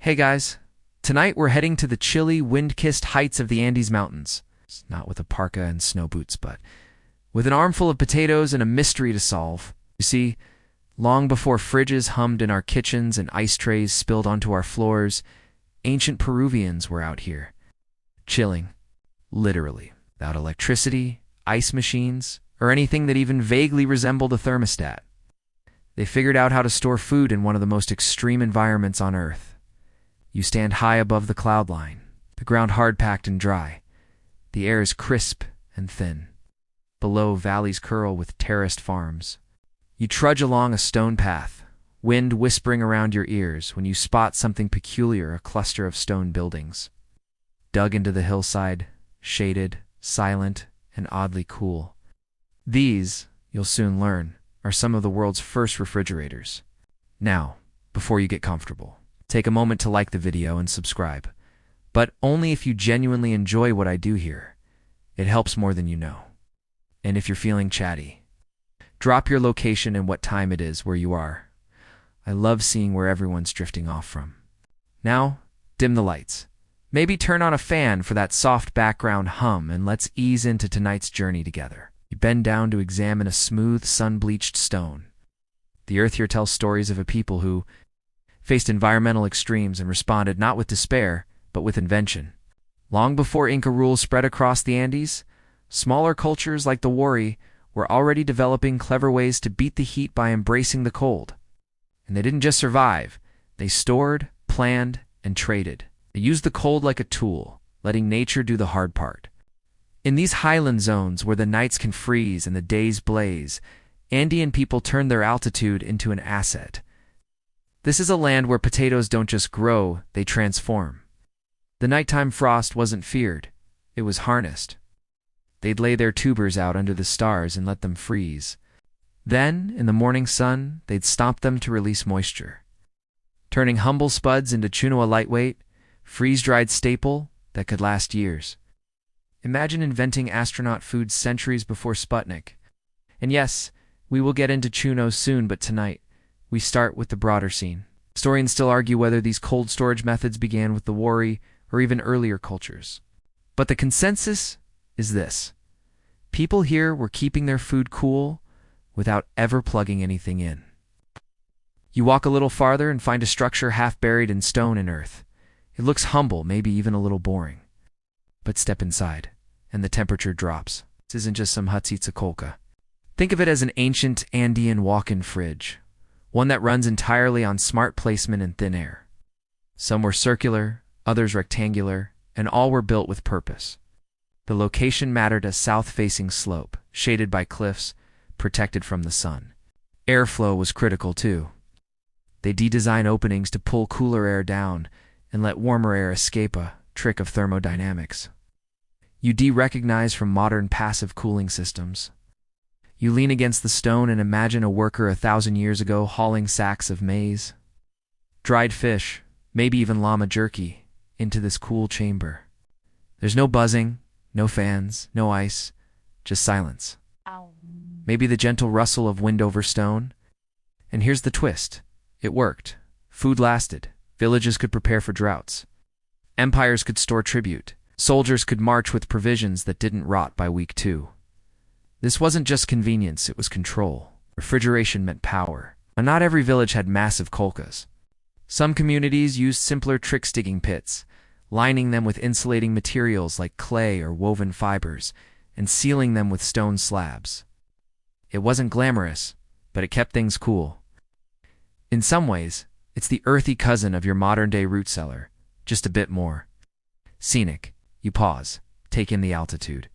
Hey guys, tonight we're heading to the chilly, wind-kissed heights of the Andes Mountains. Not with a parka and snow boots, but with an armful of potatoes and a mystery to solve. You see, long before fridges hummed in our kitchens and ice trays spilled onto our floors, ancient Peruvians were out here, chilling, literally, without electricity, ice machines, or anything that even vaguely resembled a thermostat. They figured out how to store food in one of the most extreme environments on Earth. You stand high above the cloud line, the ground hard-packed and dry. The air is crisp and thin. Below, valleys curl with terraced farms. You trudge along a stone path, wind whispering around your ears when you spot something peculiar, a cluster of stone buildings. Dug into the hillside, shaded, silent, and oddly cool. These, you'll soon learn, are some of the world's first refrigerators. Now, before you get comfortable, take a moment to like the video and subscribe, but only if you genuinely enjoy what I do here. It helps more than you know. And if you're feeling chatty, drop your location and what time it is where you are. I love seeing where everyone's drifting off from. Now, dim the lights. Maybe turn on a fan for that soft background hum, and let's ease into tonight's journey together. You bend down to examine a smooth, sun-bleached stone. The earth here tells stories of a people who faced environmental extremes and responded not with despair, but with invention. Long before Inca rule spread across the Andes, smaller cultures like the Wari were already developing clever ways to beat the heat by embracing the cold. And they didn't just survive, they stored, planned, and traded. They used the cold like a tool, letting nature do the hard part. In these highland zones where the nights can freeze and the days blaze, Andean people turn their altitude into an asset. This is a land where potatoes don't just grow, they transform. The nighttime frost wasn't feared, it was harnessed. They'd lay their tubers out under the stars and let them freeze. Then, in the morning sun, they'd stomp them to release moisture, turning humble spuds into chuno, a lightweight, freeze-dried staple that could last years. Imagine inventing astronaut foods centuries before Sputnik. And yes, we will get into chunos soon, but tonight, we start with the broader scene. Historians still argue whether these cold storage methods began with the Wari or even earlier cultures. But the consensus is this: people here were keeping their food cool without ever plugging anything in. You walk a little farther and find a structure half buried in stone and earth. It looks humble, maybe even a little boring. But step inside, and the temperature drops. This isn't just some Hutzitzakolka. Think of it as an ancient Andean walk-in fridge, one that runs entirely on smart placement and thin air. Some were circular, others rectangular, and all were built with purpose. The location mattered: a south-facing slope, shaded by cliffs, protected from the sun. Airflow was critical too. They de-design openings to pull cooler air down and let warmer air escape, a trick of thermodynamics you de-recognize from modern passive cooling systems. You lean against the stone and imagine a worker 1,000 years ago hauling sacks of maize, dried fish, maybe even llama jerky, into this cool chamber. There's no buzzing, no fans, no ice, just silence. Maybe the gentle rustle of wind over stone. And here's the twist: it worked. Food lasted. Villages could prepare for droughts. Empires could store tribute. Soldiers could march with provisions that didn't rot by week 2. This wasn't just convenience, it was control. Refrigeration meant power. And not every village had massive kolkas. Some communities used simpler trick-digging pits, lining them with insulating materials like clay or woven fibers, and sealing them with stone slabs. It wasn't glamorous, but it kept things cool. In some ways, it's the earthy cousin of your modern-day root cellar, just a bit more scenic. You pause, take in the altitude.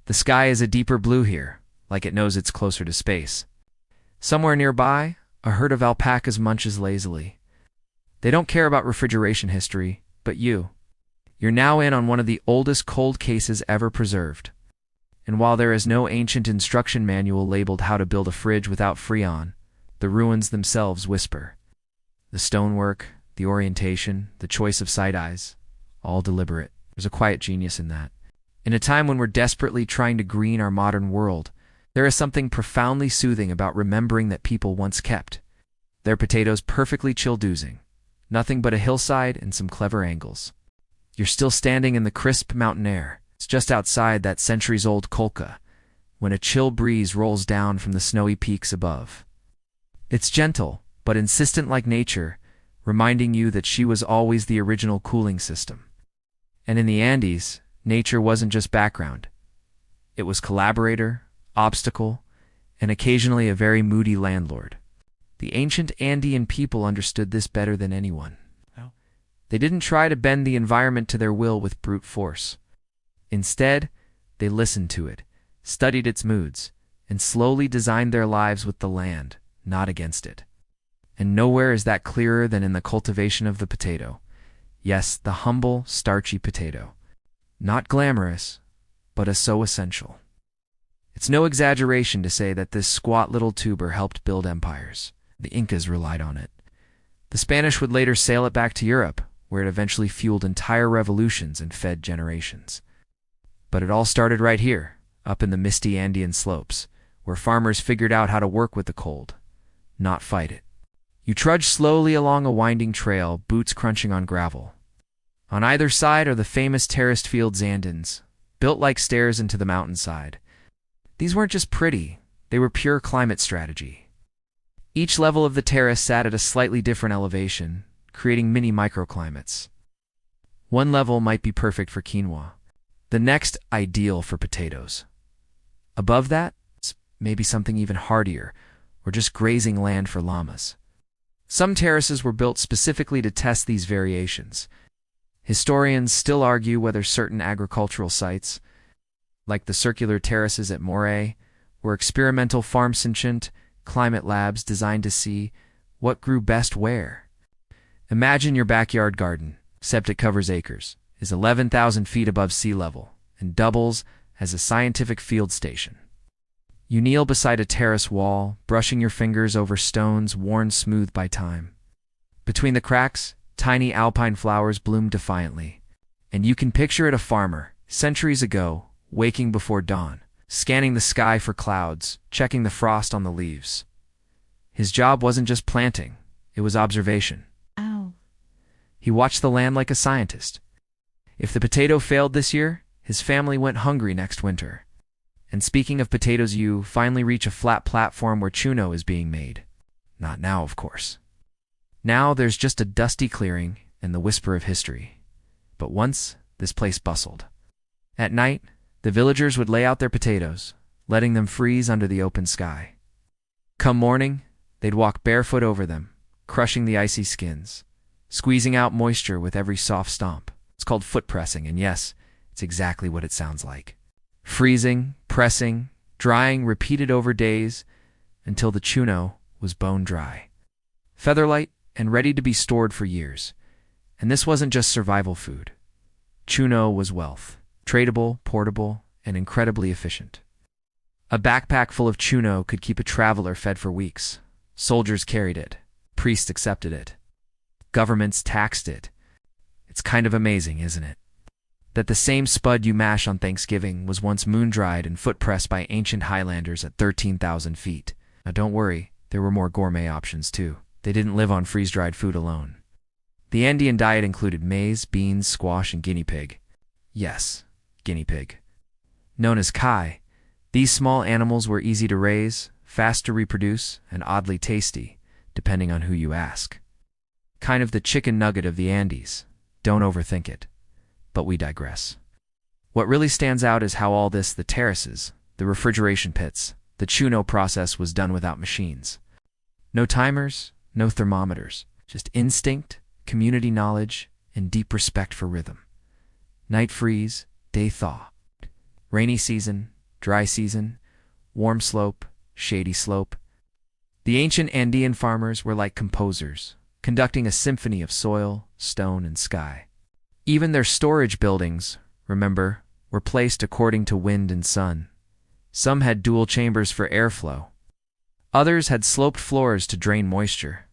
The sky is a deeper blue here, like it knows it's closer to space. Somewhere nearby, a herd of alpacas munches lazily. They don't care about refrigeration history, but you're now in on one of the oldest cold cases ever preserved. And while there is no ancient instruction manual labeled how to build a fridge without Freon, the ruins themselves whisper. The stonework, the orientation, the choice of side eyes, all deliberate. There's a quiet genius in that. In a time when we're desperately trying to green our modern world, there is something profoundly soothing about remembering that people once kept their potatoes perfectly chilled oozing, Nothing but a hillside and some clever angles. You're still standing in the crisp mountain air. It's just outside that centuries-old Kolka, when a chill breeze rolls down from the snowy peaks above. It's gentle, but insistent like nature, reminding you that she was always the original cooling system. And in the Andes, nature wasn't just background. It was collaborator, obstacle, and occasionally a very moody landlord. The ancient Andean people understood this better than anyone. They didn't try to bend the environment to their will with brute force. Instead, they listened to it, studied its moods, and slowly designed their lives with the land, not against it. And nowhere is that clearer than in the cultivation of the potato. Yes, the humble, starchy potato. Not glamorous, but so essential. It's no exaggeration to say that this squat little tuber helped build empires. The Incas relied on it. The Spanish would later sail it back to Europe, where it eventually fueled entire revolutions and fed generations. But it all started right here, up in the misty Andean slopes, where farmers figured out how to work with the cold, not fight it. You trudge slowly along a winding trail, boots crunching on gravel. On either side are the famous terraced fields Andins, built like stairs into the mountainside. These weren't just pretty, they were pure climate strategy. Each level of the terrace sat at a slightly different elevation, creating mini microclimates. One level might be perfect for quinoa, the next ideal for potatoes. Above that, maybe something even hardier, or just grazing land for llamas. Some terraces were built specifically to test these variations. Historians still argue whether certain agricultural sites, like the circular terraces at Moray, were experimental farm-sentient climate labs designed to see what grew best where. Imagine your backyard garden, except it covers acres, is 11,000 feet above sea level, and doubles as a scientific field station. You kneel beside a terrace wall, brushing your fingers over stones worn smooth by time. Between the cracks, tiny alpine flowers bloom defiantly, and you can picture it a farmer, centuries ago, waking before dawn, scanning the sky for clouds, checking the frost on the leaves. His job wasn't just planting, it was observation. He watched the land like a scientist. If the potato failed this year, his family went hungry next winter. And speaking of potatoes, you finally reach a flat platform where chuno is being made. Not now, of course. Now there's just a dusty clearing and the whisper of history. But once, this place bustled. At night, the villagers would lay out their potatoes, letting them freeze under the open sky. Come morning, they'd walk barefoot over them, crushing the icy skins, squeezing out moisture with every soft stomp. It's called foot pressing, and yes, it's exactly what it sounds like. Freezing, pressing, drying, repeated over days until the chuno was bone dry, featherlight, and ready to be stored for years. And this wasn't just survival food. Chuno was wealth, tradable, portable, and incredibly efficient. A backpack full of chuno could keep a traveler fed for weeks. Soldiers carried it. Priests accepted it. Governments taxed it. It's kind of amazing, isn't it? That the same spud you mash on Thanksgiving was once moon-dried and foot-pressed by ancient Highlanders at 13,000 feet. Now don't worry, there were more gourmet options too. They didn't live on freeze-dried food alone. The Andean diet included maize, beans, squash, and guinea pig. Yes, guinea pig. Known as kai, these small animals were easy to raise, fast to reproduce, and oddly tasty, depending on who you ask. Kind of the chicken nugget of the Andes. Don't overthink it. But we digress. What really stands out is how all this, the terraces, the refrigeration pits, the chuno process was done without machines. No timers, no thermometers, just instinct, community knowledge, and deep respect for rhythm. Night freeze, day thaw. Rainy season, dry season, warm slope, shady slope. The ancient Andean farmers were like composers, conducting a symphony of soil, stone, and sky. Even their storage buildings, remember, were placed according to wind and sun. Some had dual chambers for airflow. Others had sloped floors to drain moisture.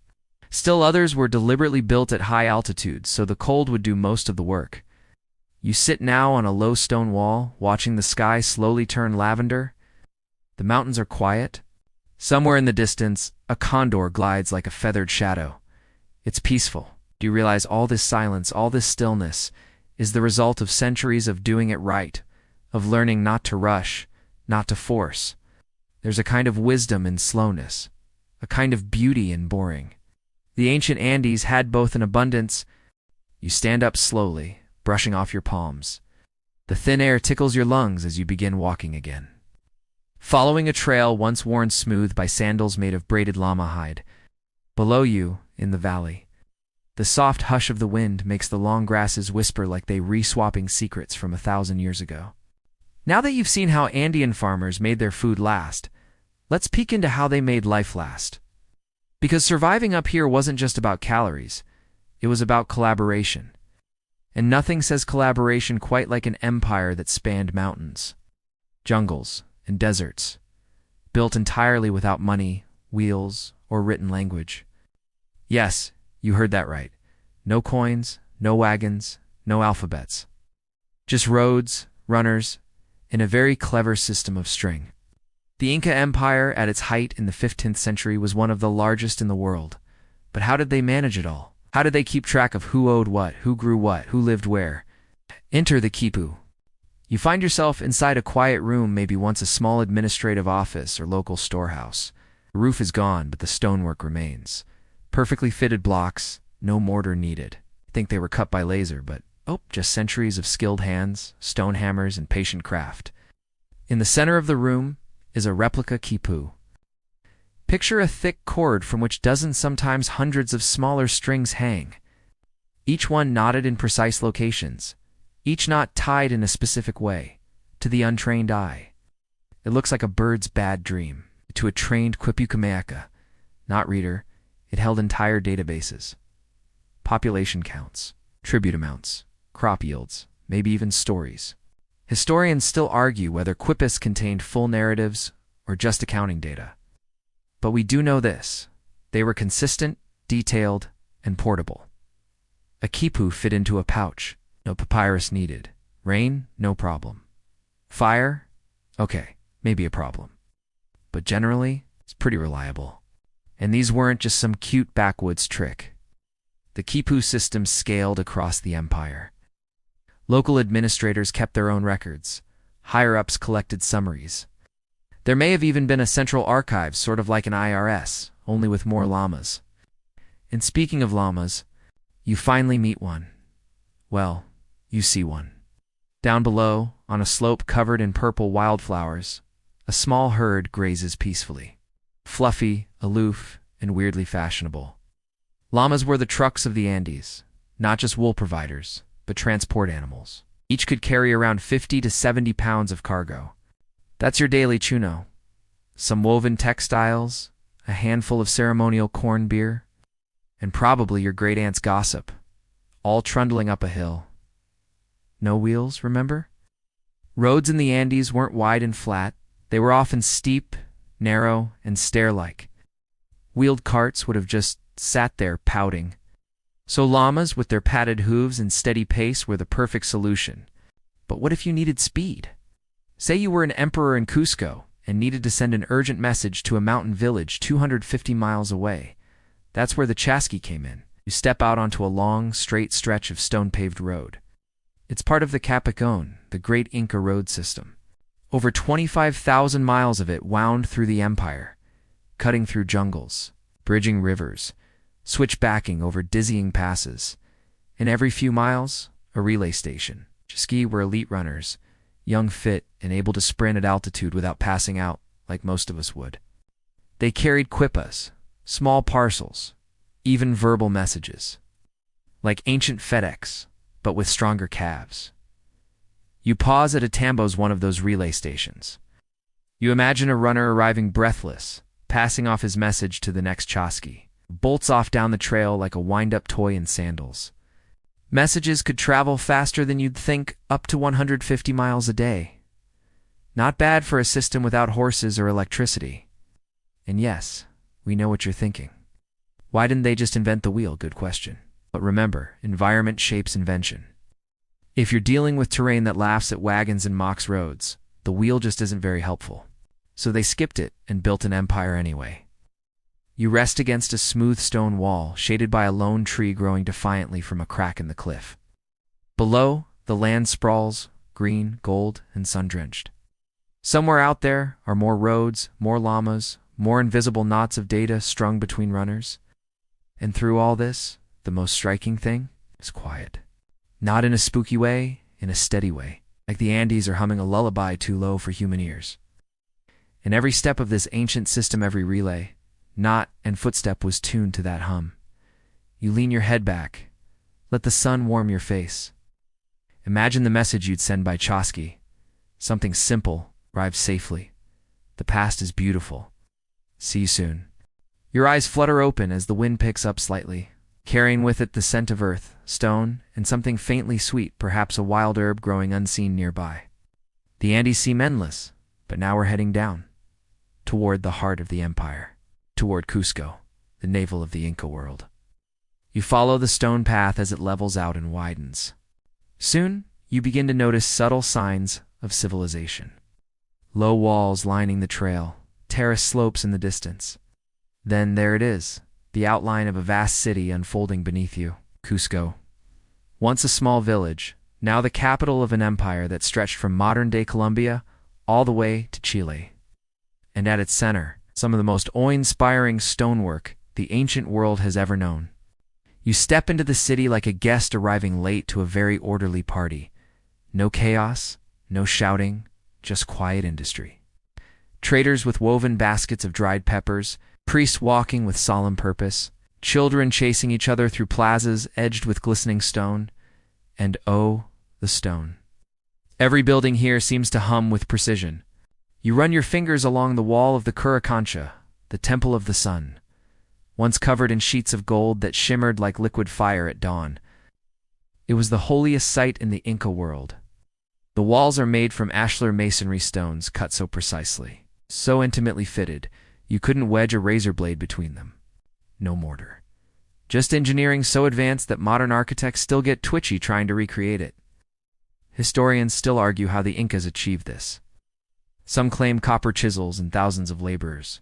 Still others were deliberately built at high altitudes so the cold would do most of the work. You sit now on a low stone wall, watching the sky slowly turn lavender. The mountains are quiet. Somewhere in the distance, a condor glides like a feathered shadow. It's peaceful. Do you realize all this silence, all this stillness, is the result of centuries of doing it right, of learning not to rush, not to force? There's a kind of wisdom in slowness, a kind of beauty in boring. The ancient Andes had both in abundance. You stand up slowly, brushing off your palms. The thin air tickles your lungs as you begin walking again. Following a trail once worn smooth by sandals made of braided llama hide. Below you, in the valley, the soft hush of the wind makes the long grasses whisper like they re-swapping secrets from 1,000 years ago. Now that you've seen how Andean farmers made their food last, let's peek into how they made life last. Because surviving up here wasn't just about calories, it was about collaboration. And nothing says collaboration quite like an empire that spanned mountains, jungles, and deserts, built entirely without money, wheels, or written language. Yes, you heard that right. No coins, no wagons, no alphabets. Just roads, runners, and a very clever system of string. The Inca Empire at its height in the 15th century was one of the largest in the world. But how did they manage it all? How did they keep track of who owed what, who grew what, who lived where? Enter the quipu. You find yourself inside a quiet room, maybe once a small administrative office or local storehouse. The roof is gone, but the stonework remains. Perfectly fitted blocks, no mortar needed. I think they were cut by laser, but just centuries of skilled hands, stone hammers, and patient craft. In the center of the room is a replica quipu. Picture a thick cord from which dozens, sometimes hundreds of smaller strings hang, each one knotted in precise locations, each knot tied in a specific way, to the untrained eye. It looks like a bird's bad dream. To a trained Quipucameaca, not reader, it held entire databases. Population counts, tribute amounts, crop yields, maybe even stories. Historians still argue whether quipus contained full narratives or just accounting data. But we do know this: they were consistent, detailed, and portable. A quipu fit into a pouch, no papyrus needed. Rain, no problem. Fire? Okay, maybe a problem. But generally, it's pretty reliable. And these weren't just some cute backwoods trick. The quipu system scaled across the empire. Local administrators kept their own records. Higher-ups collected summaries. There may have even been a central archive, sort of like an IRS, only with more llamas. And speaking of llamas, you finally meet one. Well, you see one. Down below, on a slope covered in purple wildflowers, a small herd grazes peacefully. Fluffy, aloof, and weirdly fashionable. Llamas were the trucks of the Andes, not just wool providers, but transport animals. Each could carry around 50 to 70 pounds of cargo. That's your daily chuno. Some woven textiles, a handful of ceremonial corn beer, and probably your great-aunt's gossip, all trundling up a hill. No wheels, remember? Roads in the Andes weren't wide and flat. They were often steep, narrow, and stair-like. Wheeled carts would have just sat there pouting. So llamas, with their padded hooves and steady pace, were the perfect solution. But what if you needed speed? Say you were an emperor in Cusco and needed to send an urgent message to a mountain village 250 miles away. That's where the chasqui came in. You step out onto a long, straight stretch of stone-paved road. It's part of the Capicón, the great Inca road system. Over 25,000 miles of it wound through the empire, cutting through jungles, bridging rivers, switchbacking over dizzying passes. And every few miles, a relay station. Chasqui were elite runners, young, fit, and able to sprint at altitude without passing out, like most of us would. They carried quipas, small parcels, even verbal messages. Like ancient FedEx, but with stronger calves. You pause at a tambo's, one of those relay stations. You imagine a runner arriving breathless, passing off his message to the next chasqui. Bolts off down the trail like a wind-up toy in sandals. Messages could travel faster than you'd think, up to 150 miles a day. Not bad for a system without horses or electricity. And yes, we know what you're thinking. Why didn't they just invent the wheel? Good question. But remember, environment shapes invention. If you're dealing with terrain that laughs at wagons and mocks roads, the wheel just isn't very helpful. So they skipped it and built an empire anyway. You rest against a smooth stone wall, shaded by a lone tree growing defiantly from a crack in the cliff. Below, the land sprawls, green, gold, and sun-drenched. Somewhere out there are more roads, more llamas, more invisible knots of data strung between runners. And through all this, the most striking thing is quiet. Not in a spooky way, in a steady way, like the Andes are humming a lullaby too low for human ears. In every step of this ancient system, every relay, knot, and footstep was tuned to that hum. You lean your head back. Let the sun warm your face. Imagine the message you'd send by Chosky. Something simple, arrive safely. The past is beautiful. See you soon. Your eyes flutter open as the wind picks up slightly, carrying with it the scent of earth, stone, and something faintly sweet, perhaps a wild herb growing unseen nearby. The Andes seem endless, but now we're heading down, toward the heart of the empire, toward Cusco, the navel of the Inca world. You follow the stone path as it levels out and widens. Soon, you begin to notice subtle signs of civilization. Low walls lining the trail, terraced slopes in the distance. Then there it is, the outline of a vast city unfolding beneath you, Cusco. Once a small village, now the capital of an empire that stretched from modern-day Colombia all the way to Chile. And at its center, some of the most awe-inspiring stonework the ancient world has ever known. You step into the city like a guest arriving late to a very orderly party. No chaos, no shouting, just quiet industry. Traders with woven baskets of dried peppers, priests walking with solemn purpose, children chasing each other through plazas edged with glistening stone, and oh, the stone. Every building here seems to hum with precision. You run your fingers along the wall of the Coricancha, the Temple of the Sun, once covered in sheets of gold that shimmered like liquid fire at dawn. It was the holiest site in the Inca world. The walls are made from ashlar masonry stones cut so precisely, so intimately fitted, you couldn't wedge a razor blade between them. No mortar. Just engineering so advanced that modern architects still get twitchy trying to recreate it. Historians still argue how the Incas achieved this. Some claim copper chisels and thousands of laborers.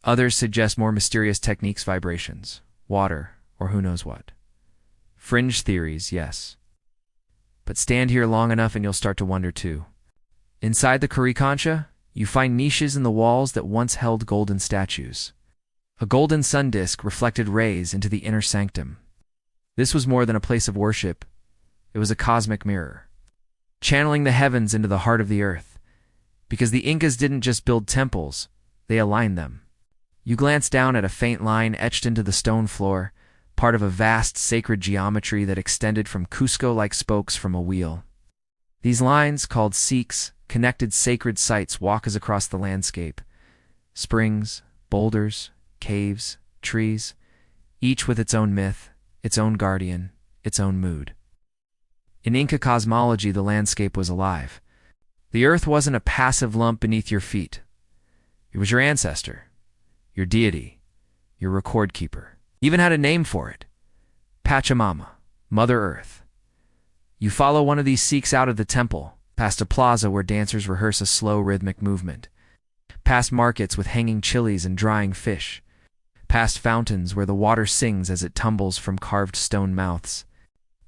Others suggest more mysterious techniques, vibrations, water, or who knows what. Fringe theories, yes. But stand here long enough and you'll start to wonder too. Inside the Coricancha, you find niches in the walls that once held golden statues. A golden sun disk reflected rays into the inner sanctum. This was more than a place of worship. It was a cosmic mirror, channeling the heavens into the heart of the earth. Because the Incas didn't just build temples, they aligned them. You glance down at a faint line etched into the stone floor, part of a vast sacred geometry that extended from Cusco like spokes from a wheel. These lines, called Sikhs, connected sacred sites walk us across the landscape. Springs, boulders, caves, trees, each with its own myth, its own guardian, its own mood. In Inca cosmology, the landscape was alive. The earth wasn't a passive lump beneath your feet. It was your ancestor, your deity, your record keeper. Even had a name for it. Pachamama, Mother Earth. You follow one of these Sikhs out of the temple, past a plaza where dancers rehearse a slow rhythmic movement, past markets with hanging chilies and drying fish, past fountains where the water sings as it tumbles from carved stone mouths.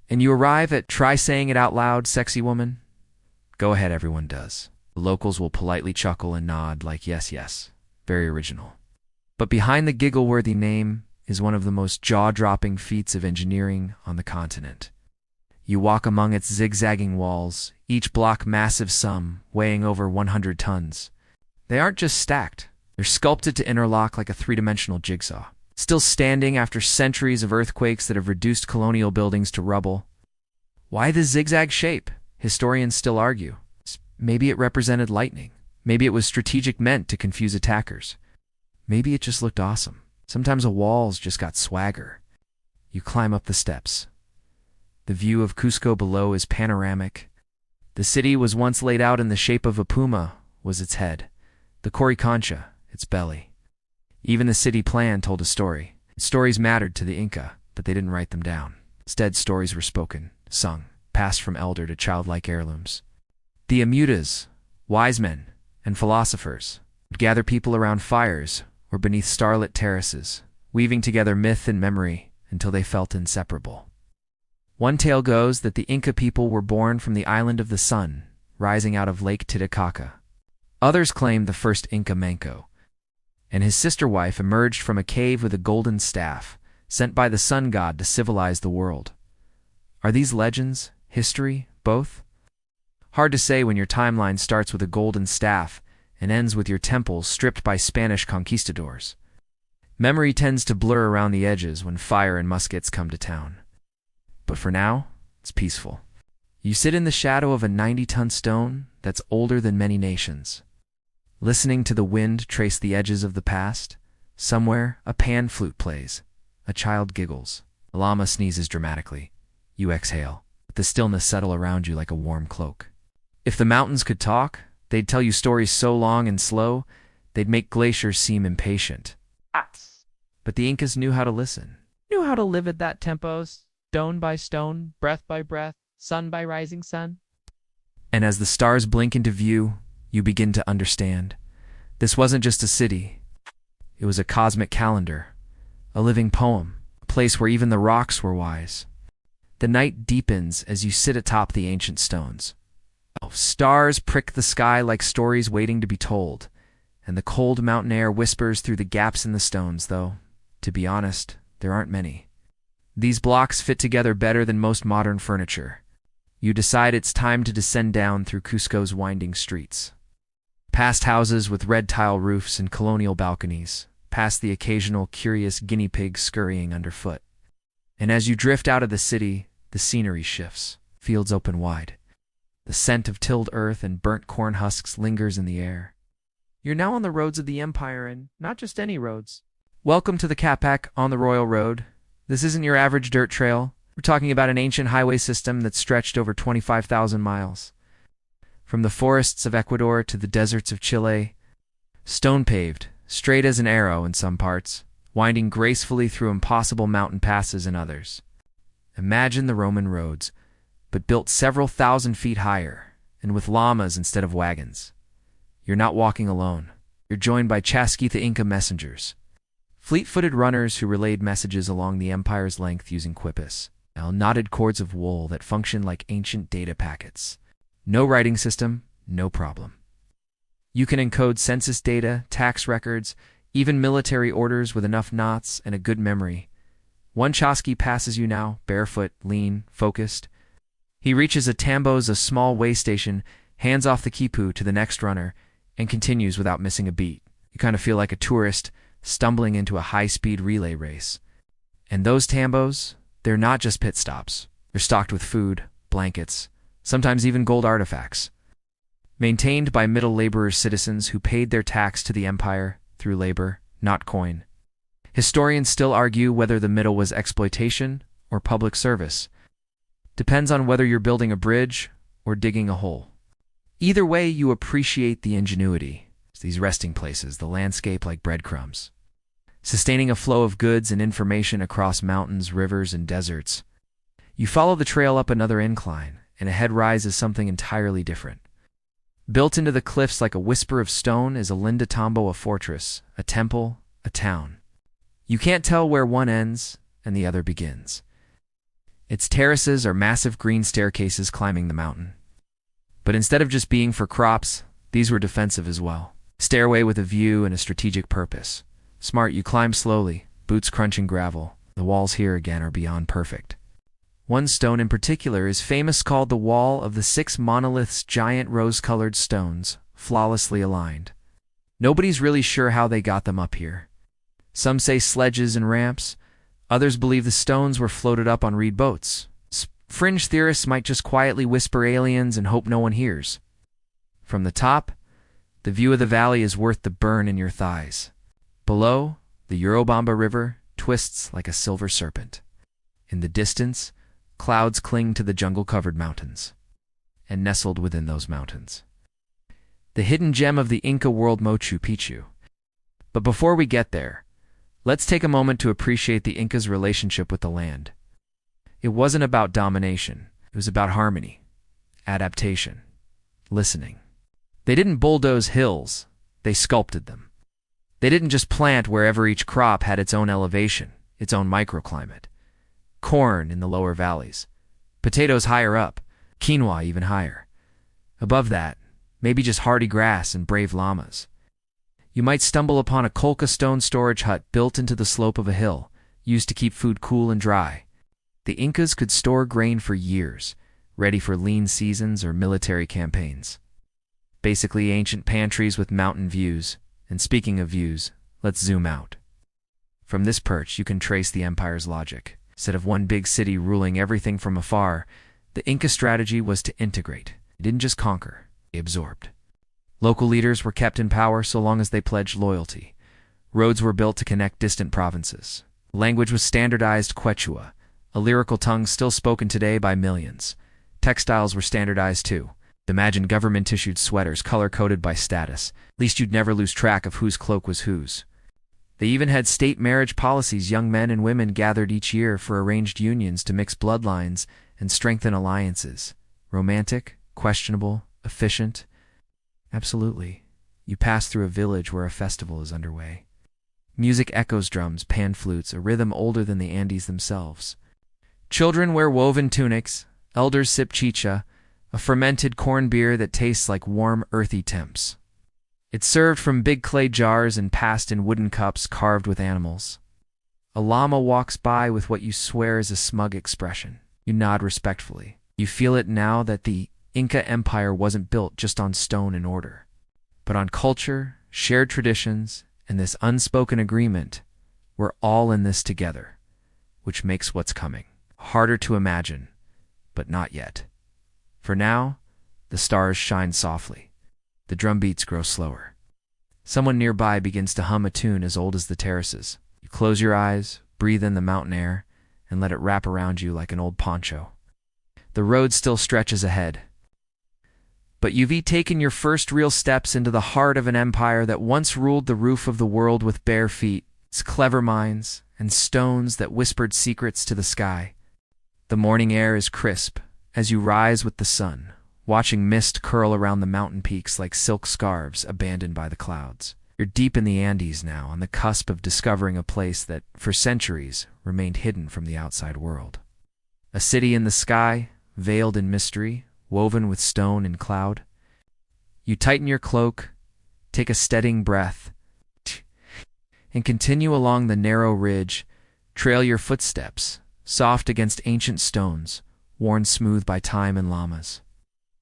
And you arrive at "Try saying it out loud, sexy woman." Go ahead, everyone does. The locals will politely chuckle and nod like yes, yes, very original. But behind the giggle-worthy name is one of the most jaw-dropping feats of engineering on the continent. You walk among its zigzagging walls, each block massive, some weighing over 100 tons. They aren't just stacked, they're sculpted to interlock like a three-dimensional jigsaw, still standing after centuries of earthquakes that have reduced colonial buildings to rubble. Why the zigzag shape? Historians still argue. Maybe it represented lightning. Maybe it was strategic, meant to confuse attackers. Maybe it just looked awesome. Sometimes a wall's just got swagger. You climb up the steps. The view of Cusco below is panoramic. The city was once laid out in the shape of a puma, was its head. The Coricancha, its belly. Even the city plan told a story. Stories mattered to the Inca, but they didn't write them down. Instead, stories were spoken, sung, passed from elder to child like heirlooms. The Amudas, wise men, and philosophers would gather people around fires or beneath starlit terraces, weaving together myth and memory until they felt inseparable. One tale goes that the Inca people were born from the island of the sun, rising out of Lake Titicaca. Others claim the first Inca Manco and his sister wife emerged from a cave with a golden staff, sent by the sun god to civilize the world. Are these legends, history, both? Hard to say when your timeline starts with a golden staff and ends with your temples stripped by Spanish conquistadors. Memory tends to blur around the edges when fire and muskets come to town. But for now, it's peaceful. You sit in the shadow of a 90-ton stone that's older than many nations. Listening to the wind trace the edges of the past, somewhere a pan flute plays. A child giggles. A llama sneezes dramatically. You exhale. Let the stillness settle around you like a warm cloak. If the mountains could talk, they'd tell you stories so long and slow, they'd make glaciers seem impatient. But the Incas knew how to listen. Knew how to live at that tempo, stone by stone, breath by breath, sun by rising sun. And as the stars blink into view, you begin to understand. This wasn't just a city. It was a cosmic calendar, a living poem, a place where even the rocks were wise. The night deepens as you sit atop the ancient stones. Stars prick the sky like stories waiting to be told, and the cold mountain air whispers through the gaps in the stones, though, to be honest, there aren't many. These blocks fit together better than most modern furniture. You decide it's time to descend down through Cusco's winding streets. Past houses with red tile roofs and colonial balconies, past the occasional curious guinea pig scurrying underfoot. And as you drift out of the city, the scenery shifts. Fields open wide. The scent of tilled earth and burnt corn husks lingers in the air. You're now on the roads of the Empire, and not just any roads. Welcome to the Capac on the Royal Road. This isn't your average dirt trail. We're talking about an ancient highway system that stretched over 25,000 miles. From the forests of Ecuador to the deserts of Chile, stone-paved, straight as an arrow in some parts, winding gracefully through impossible mountain passes in others. Imagine the Roman roads, but built several thousand feet higher, and with llamas instead of wagons. You're not walking alone. You're joined by Chasquita Inca messengers, fleet-footed runners who relayed messages along the empire's length using quipus, knotted cords of wool that function like ancient data packets. No writing system, no problem. You can encode census data, tax records, even military orders with enough knots and a good memory. One Chasqui passes you now, barefoot, lean, focused. He reaches a Tambo's, a small way station, hands off the quipu to the next runner, and continues without missing a beat. You kind of feel like a tourist stumbling into a high-speed relay race. And those Tambos, they're not just pit stops. They're stocked with food, blankets, sometimes even gold artifacts. Maintained by middle laborers citizens who paid their tax to the empire through labor, not coin. Historians still argue whether the middle was exploitation or public service. Depends on whether you're building a bridge or digging a hole. Either way, you appreciate the ingenuity. These resting places, the landscape like breadcrumbs, sustaining a flow of goods and information across mountains, rivers, and deserts. You follow the trail up another incline, and ahead rises something entirely different. Built into the cliffs like a whisper of stone is Olinda Tambo, a fortress, a temple, a town. You can't tell where one ends and the other begins. Its terraces are massive green staircases climbing the mountain. But instead of just being for crops, these were defensive as well. Stairway with a view and a strategic purpose. Smart, you climb slowly, boots crunching gravel. The walls here again are beyond perfect. One stone in particular is famous, called the Wall of the Six Monoliths, giant rose-colored stones, flawlessly aligned. Nobody's really sure how they got them up here. Some say sledges and ramps. Others believe the stones were floated up on reed boats. Fringe theorists might just quietly whisper aliens and hope no one hears. From the top, the view of the valley is worth the burn in your thighs. Below, the Urubamba River twists like a silver serpent. In the distance, clouds cling to the jungle-covered mountains, and nestled within those mountains, the hidden gem of the Inca world, Machu Picchu. But before we get there, let's take a moment to appreciate the Incas' relationship with the land. It wasn't about domination. It was about harmony, adaptation, listening. They didn't bulldoze hills. They sculpted them. They didn't just plant wherever each crop had its own elevation, its own microclimate. Corn in the lower valleys, potatoes higher up, quinoa even higher. Above that, maybe just hardy grass and brave llamas. You might stumble upon a colca stone storage hut built into the slope of a hill, used to keep food cool and dry. The Incas could store grain for years, ready for lean seasons or military campaigns. Basically ancient pantries with mountain views. And speaking of views, let's zoom out. From this perch, you can trace the empire's logic. Instead of one big city ruling everything from afar, the Inca strategy was to integrate. They didn't just conquer, they absorbed. Local leaders were kept in power so long as they pledged loyalty. Roads were built to connect distant provinces. Language was standardized Quechua, a lyrical tongue still spoken today by millions. Textiles were standardized too. Imagine government-issued sweaters color-coded by status. At least you'd never lose track of whose cloak was whose. They even had state marriage policies. Young men and women gathered each year for arranged unions to mix bloodlines and strengthen alliances. Romantic, questionable, efficient. Absolutely. You pass through a village where a festival is underway. Music echoes drums, pan flutes, a rhythm older than the Andes themselves. Children wear woven tunics, elders sip chicha, a fermented corn beer that tastes like warm, earthy temps. It's served from big clay jars and passed in wooden cups carved with animals. A llama walks by with what you swear is a smug expression. You nod respectfully. You feel it now that the Inca Empire wasn't built just on stone and order, but on culture, shared traditions, and this unspoken agreement. We're all in this together, which makes what's coming harder to imagine, but not yet. For now, the stars shine softly. The drum beats grow slower. Someone nearby begins to hum a tune as old as the terraces. You close your eyes, breathe in the mountain air, and let it wrap around you like an old poncho. The road still stretches ahead. But you've taken your first real steps into the heart of an empire that once ruled the roof of the world with bare feet, its clever minds, and stones that whispered secrets to the sky. The morning air is crisp as you rise with the sun, watching mist curl around the mountain peaks like silk scarves abandoned by the clouds. You're deep in the Andes now, on the cusp of discovering a place that, for centuries, remained hidden from the outside world. A city in the sky, veiled in mystery, woven with stone and cloud. You tighten your cloak, take a steadying breath, and continue along the narrow ridge. Trail your footsteps, soft against ancient stones, worn smooth by time and llamas.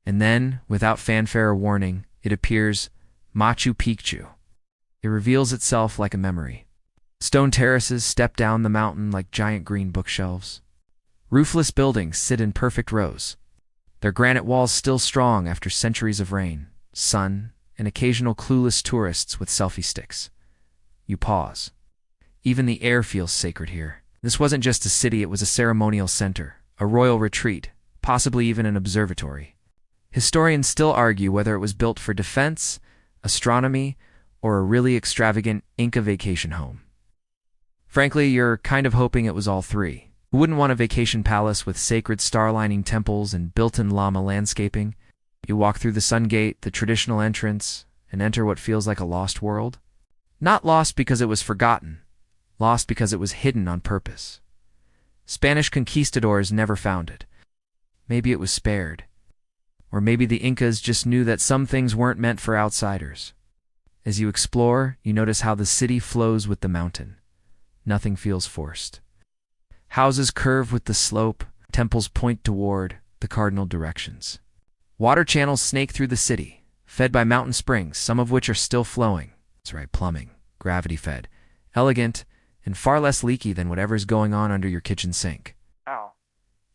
And then, without fanfare or warning, it appears, Machu Picchu. It reveals itself like a memory. Stone terraces step down the mountain like giant green bookshelves. Roofless buildings sit in perfect rows, their granite walls still strong after centuries of rain, sun, and occasional clueless tourists with selfie sticks. You pause. Even the air feels sacred here. This wasn't just a city, it was a ceremonial center, a royal retreat, possibly even an observatory. Historians still argue whether it was built for defense, astronomy, or a really extravagant Inca vacation home. Frankly, you're kind of hoping it was all three. Who wouldn't want a vacation palace with sacred star-lining temples and built-in llama landscaping? You walk through the sun gate, the traditional entrance, and enter what feels like a lost world. Not lost because it was forgotten, lost because it was hidden on purpose. Spanish conquistadors never found it. Maybe it was spared. Or maybe the Incas just knew that some things weren't meant for outsiders. As you explore, you notice how the city flows with the mountain. Nothing feels forced. Houses curve with the slope, temples point toward the cardinal directions. Water channels snake through the city, fed by mountain springs, some of which are still flowing. That's right, plumbing, gravity-fed, elegant, and far less leaky than whatever's going on under your kitchen sink. Ow.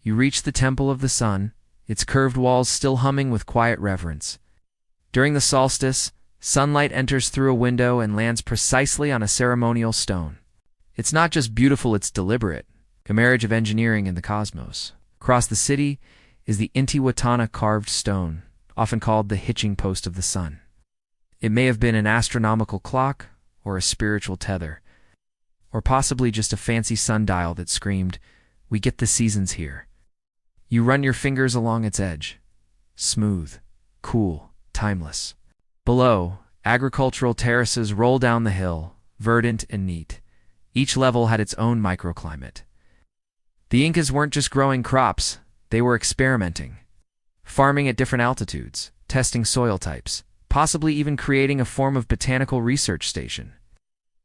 You reach the Temple of the Sun, its curved walls still humming with quiet reverence. During the solstice, sunlight enters through a window and lands precisely on a ceremonial stone. It's not just beautiful, it's deliberate, a marriage of engineering and the cosmos. Across the city is the Intihuatana carved stone, often called the hitching post of the sun. It may have been an astronomical clock, or a spiritual tether, or possibly just a fancy sundial that screamed, "We get the seasons here." You run your fingers along its edge. Smooth, cool, timeless. Below, Agricultural terraces roll down the hill, verdant and neat. Each level had its own microclimate. The Incas weren't just growing crops, they were experimenting. Farming at different altitudes, testing soil types, possibly even creating a form of botanical research station.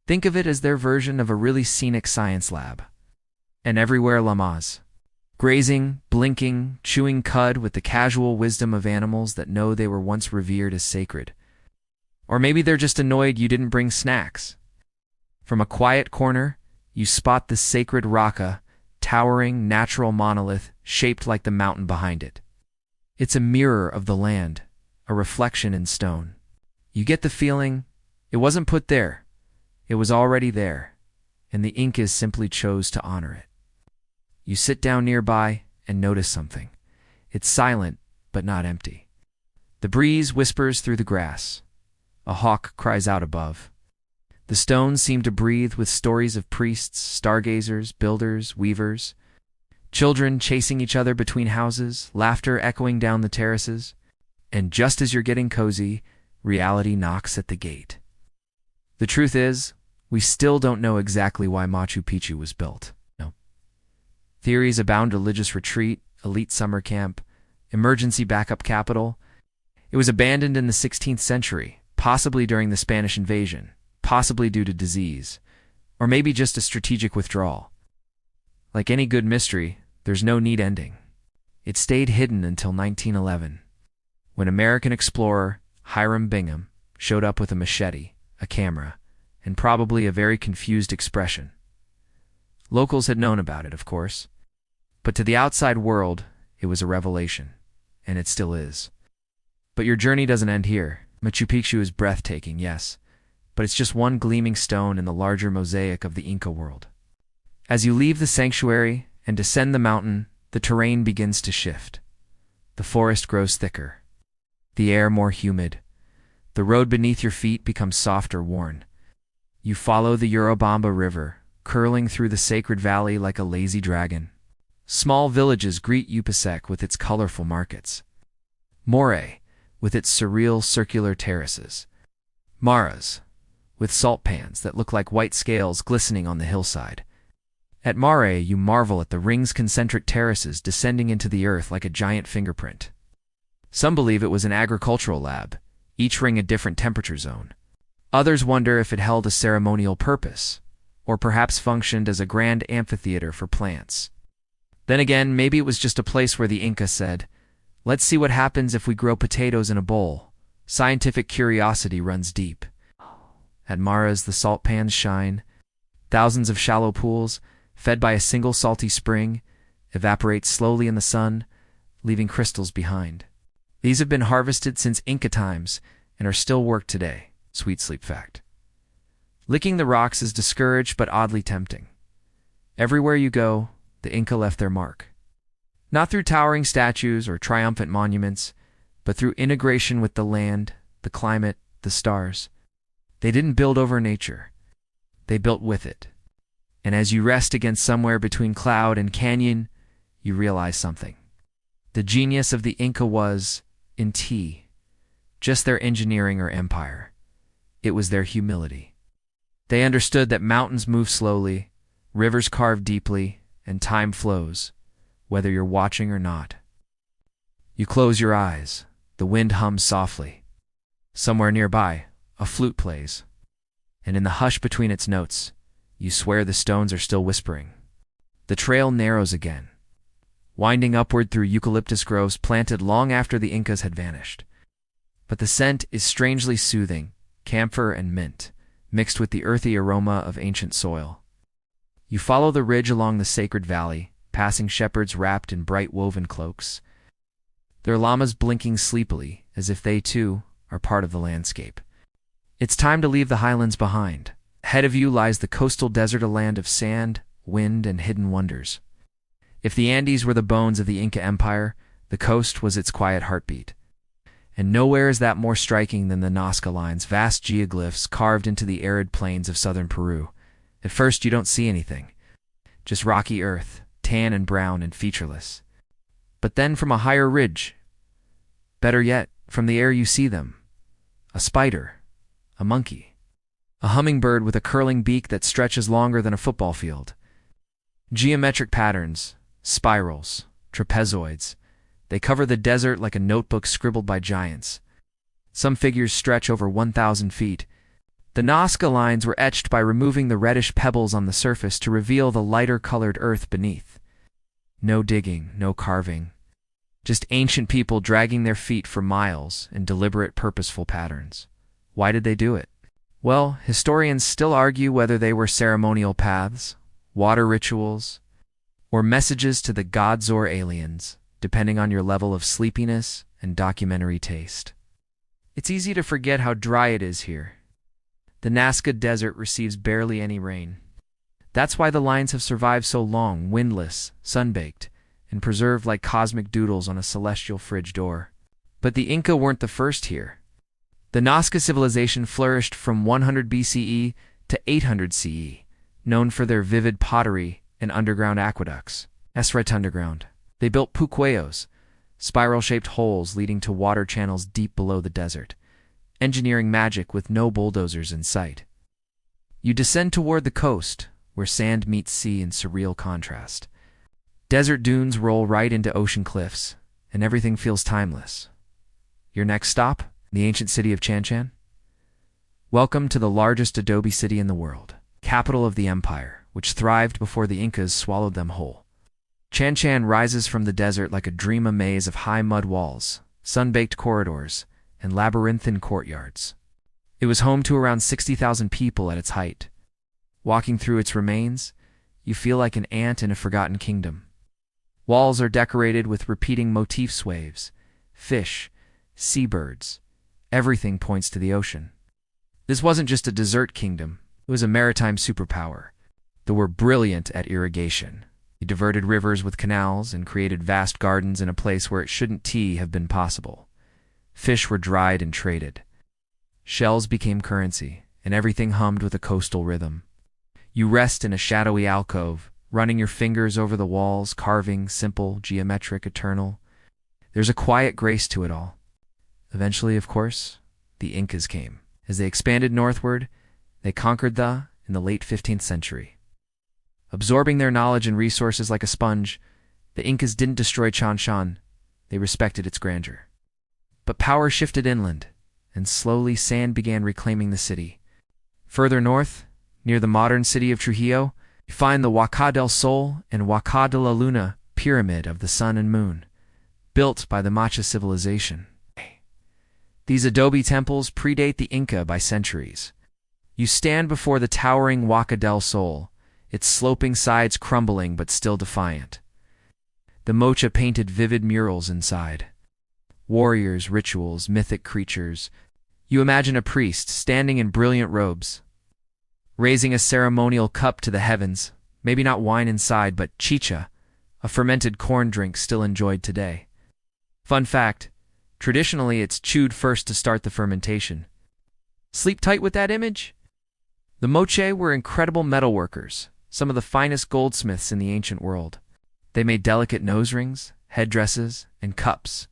Think of it as their version of a really scenic science lab. And everywhere llamas. Grazing, blinking, chewing cud with the casual wisdom of animals that know they were once revered as sacred. Or maybe they're just annoyed you didn't bring snacks. From a quiet corner, you spot the sacred Raka, towering natural monolith shaped like the mountain behind it. It's a mirror of the land, a reflection in stone. You get the feeling it wasn't put there, it was already there, and the Incas simply chose to honor it. You sit down nearby and notice something. It's silent, but not empty. The breeze whispers through the grass. A hawk cries out above. The stones seem to breathe with stories of priests, stargazers, builders, weavers. Children chasing each other between houses, laughter echoing down the terraces. And just as you're getting cozy, reality knocks at the gate. The truth is, we still don't know exactly why Machu Picchu was built. No. Theories abound: religious retreat, elite summer camp, emergency backup capital. It was abandoned in the 16th century, possibly during the Spanish invasion, possibly due to disease, or maybe just a strategic withdrawal. Like any good mystery, there's no neat ending. It stayed hidden until 1911, when American explorer Hiram Bingham showed up with a machete, a camera, and probably a very confused expression. Locals had known about it, of course, but to the outside world, it was a revelation, and it still is. But your journey doesn't end here. Machu Picchu is breathtaking, yes, but it's just one gleaming stone in the larger mosaic of the Inca world. As you leave the sanctuary and descend the mountain, the terrain begins to shift. The forest grows thicker, the air more humid. The road beneath your feet becomes soft or worn. You follow the Urubamba River, curling through the sacred valley like a lazy dragon. Small villages greet Upasek with its colorful markets. Moray, with its surreal circular terraces. Maras, with salt pans that look like white scales glistening on the hillside. At Mare, you marvel at the ring's concentric terraces descending into the earth like a giant fingerprint. Some believe it was an agricultural lab, each ring a different temperature zone. Others wonder if it held a ceremonial purpose, or perhaps functioned as a grand amphitheater for plants. Then again, maybe it was just a place where the Inca said, "Let's see what happens if we grow potatoes in a bowl." Scientific curiosity runs deep. At Maras, the salt pans shine. Thousands of shallow pools, fed by a single salty spring, evaporate slowly in the sun, leaving crystals behind. These have been harvested since Inca times and are still worked today. Sweet sleep fact. Licking the rocks is discouraged but oddly tempting. Everywhere you go, the Inca left their mark. Not through towering statues or triumphant monuments, but through integration with the land, the climate, the stars. They didn't build over nature. They built with it. And as you rest against somewhere between cloud and canyon, you realize something. The genius of the Inca was, in just their engineering or empire. It was their humility. They understood that mountains move slowly, rivers carve deeply, and time flows, whether you're watching or not. You close your eyes. The wind hums softly. Somewhere nearby, a flute plays. And in the hush between its notes, you swear the stones are still whispering. The trail narrows again, winding upward through eucalyptus groves planted long after the Incas had vanished. But the scent is strangely soothing, camphor and mint, mixed with the earthy aroma of ancient soil. You follow the ridge along the sacred valley, passing shepherds wrapped in bright woven cloaks, their llamas blinking sleepily as if they, too, are part of the landscape. It's time to leave the highlands behind. Ahead of you lies the coastal desert, a land of sand, wind, and hidden wonders. If the Andes were the bones of the Inca Empire, the coast was its quiet heartbeat. And nowhere is that more striking than the Nazca Lines, vast geoglyphs carved into the arid plains of southern Peru. At first you don't see anything, just rocky earth, tan and brown and featureless. But then from a higher ridge, better yet, from the air you see them, a spider, a monkey. A hummingbird with a curling beak that stretches longer than a football field. Geometric patterns, spirals, trapezoids. They cover the desert like a notebook scribbled by giants. Some figures stretch over 1,000 feet. The Nazca lines were etched by removing the reddish pebbles on the surface to reveal the lighter-colored earth beneath. No digging, no carving. Just ancient people dragging their feet for miles in deliberate, purposeful patterns. Why did they do it? Well, historians still argue whether they were ceremonial paths, water rituals, or messages to the gods or aliens, depending on your level of sleepiness and documentary taste. It's easy to forget how dry it is here. The Nazca Desert receives barely any rain. That's why the lines have survived so long, windless, sun-baked, and preserved like cosmic doodles on a celestial fridge door. But the Inca weren't the first here. The Nazca civilization flourished from 100 BCE to 800 CE, known for their vivid pottery and underground aqueducts. Esret underground. They built puqueos, spiral-shaped holes leading to water channels deep below the desert, engineering magic with no bulldozers in sight. You descend toward the coast, where sand meets sea in surreal contrast. Desert dunes roll right into ocean cliffs, and everything feels timeless. Your next stop? The ancient city of Chan Chan? Welcome to the largest adobe city in the world, capital of the empire, which thrived before the Incas swallowed them whole. Chan Chan rises from the desert like a dream maze of high mud walls, sun-baked corridors, and labyrinthine courtyards. It was home to around 60,000 people at its height. Walking through its remains, you feel like an ant in a forgotten kingdom. Walls are decorated with repeating motif waves, fish, seabirds. Everything points to the ocean. This wasn't just a desert kingdom, it was a maritime superpower. They were brilliant at irrigation. They diverted rivers with canals and created vast gardens in a place where it shouldn't have been possible. Fish were dried and traded. Shells became currency, and everything hummed with a coastal rhythm. You rest in a shadowy alcove, running your fingers over the walls, carving, simple, geometric, eternal. There's a quiet grace to it all. Eventually, of course, the Incas came. As they expanded northward, they conquered in the late 15th century. Absorbing their knowledge and resources like a sponge, the Incas didn't destroy Chan Chan. They respected its grandeur. But power shifted inland, and slowly sand began reclaiming the city. Further north, near the modern city of Trujillo, you find the Huaca del Sol and Huaca de la Luna pyramid of the sun and moon, built by the Macha civilization. These adobe temples predate the Inca by centuries. You stand before the towering Huaca del Sol, its sloping sides crumbling but still defiant. The Mocha painted vivid murals inside. Warriors, rituals, mythic creatures. You imagine a priest standing in brilliant robes, raising a ceremonial cup to the heavens, maybe not wine inside, but chicha, a fermented corn drink still enjoyed today. Fun fact, traditionally it's chewed first to start the fermentation. Sleep tight with that image? The Moche were incredible metalworkers, some of the finest goldsmiths in the ancient world. They made delicate nose rings, headdresses, and cups,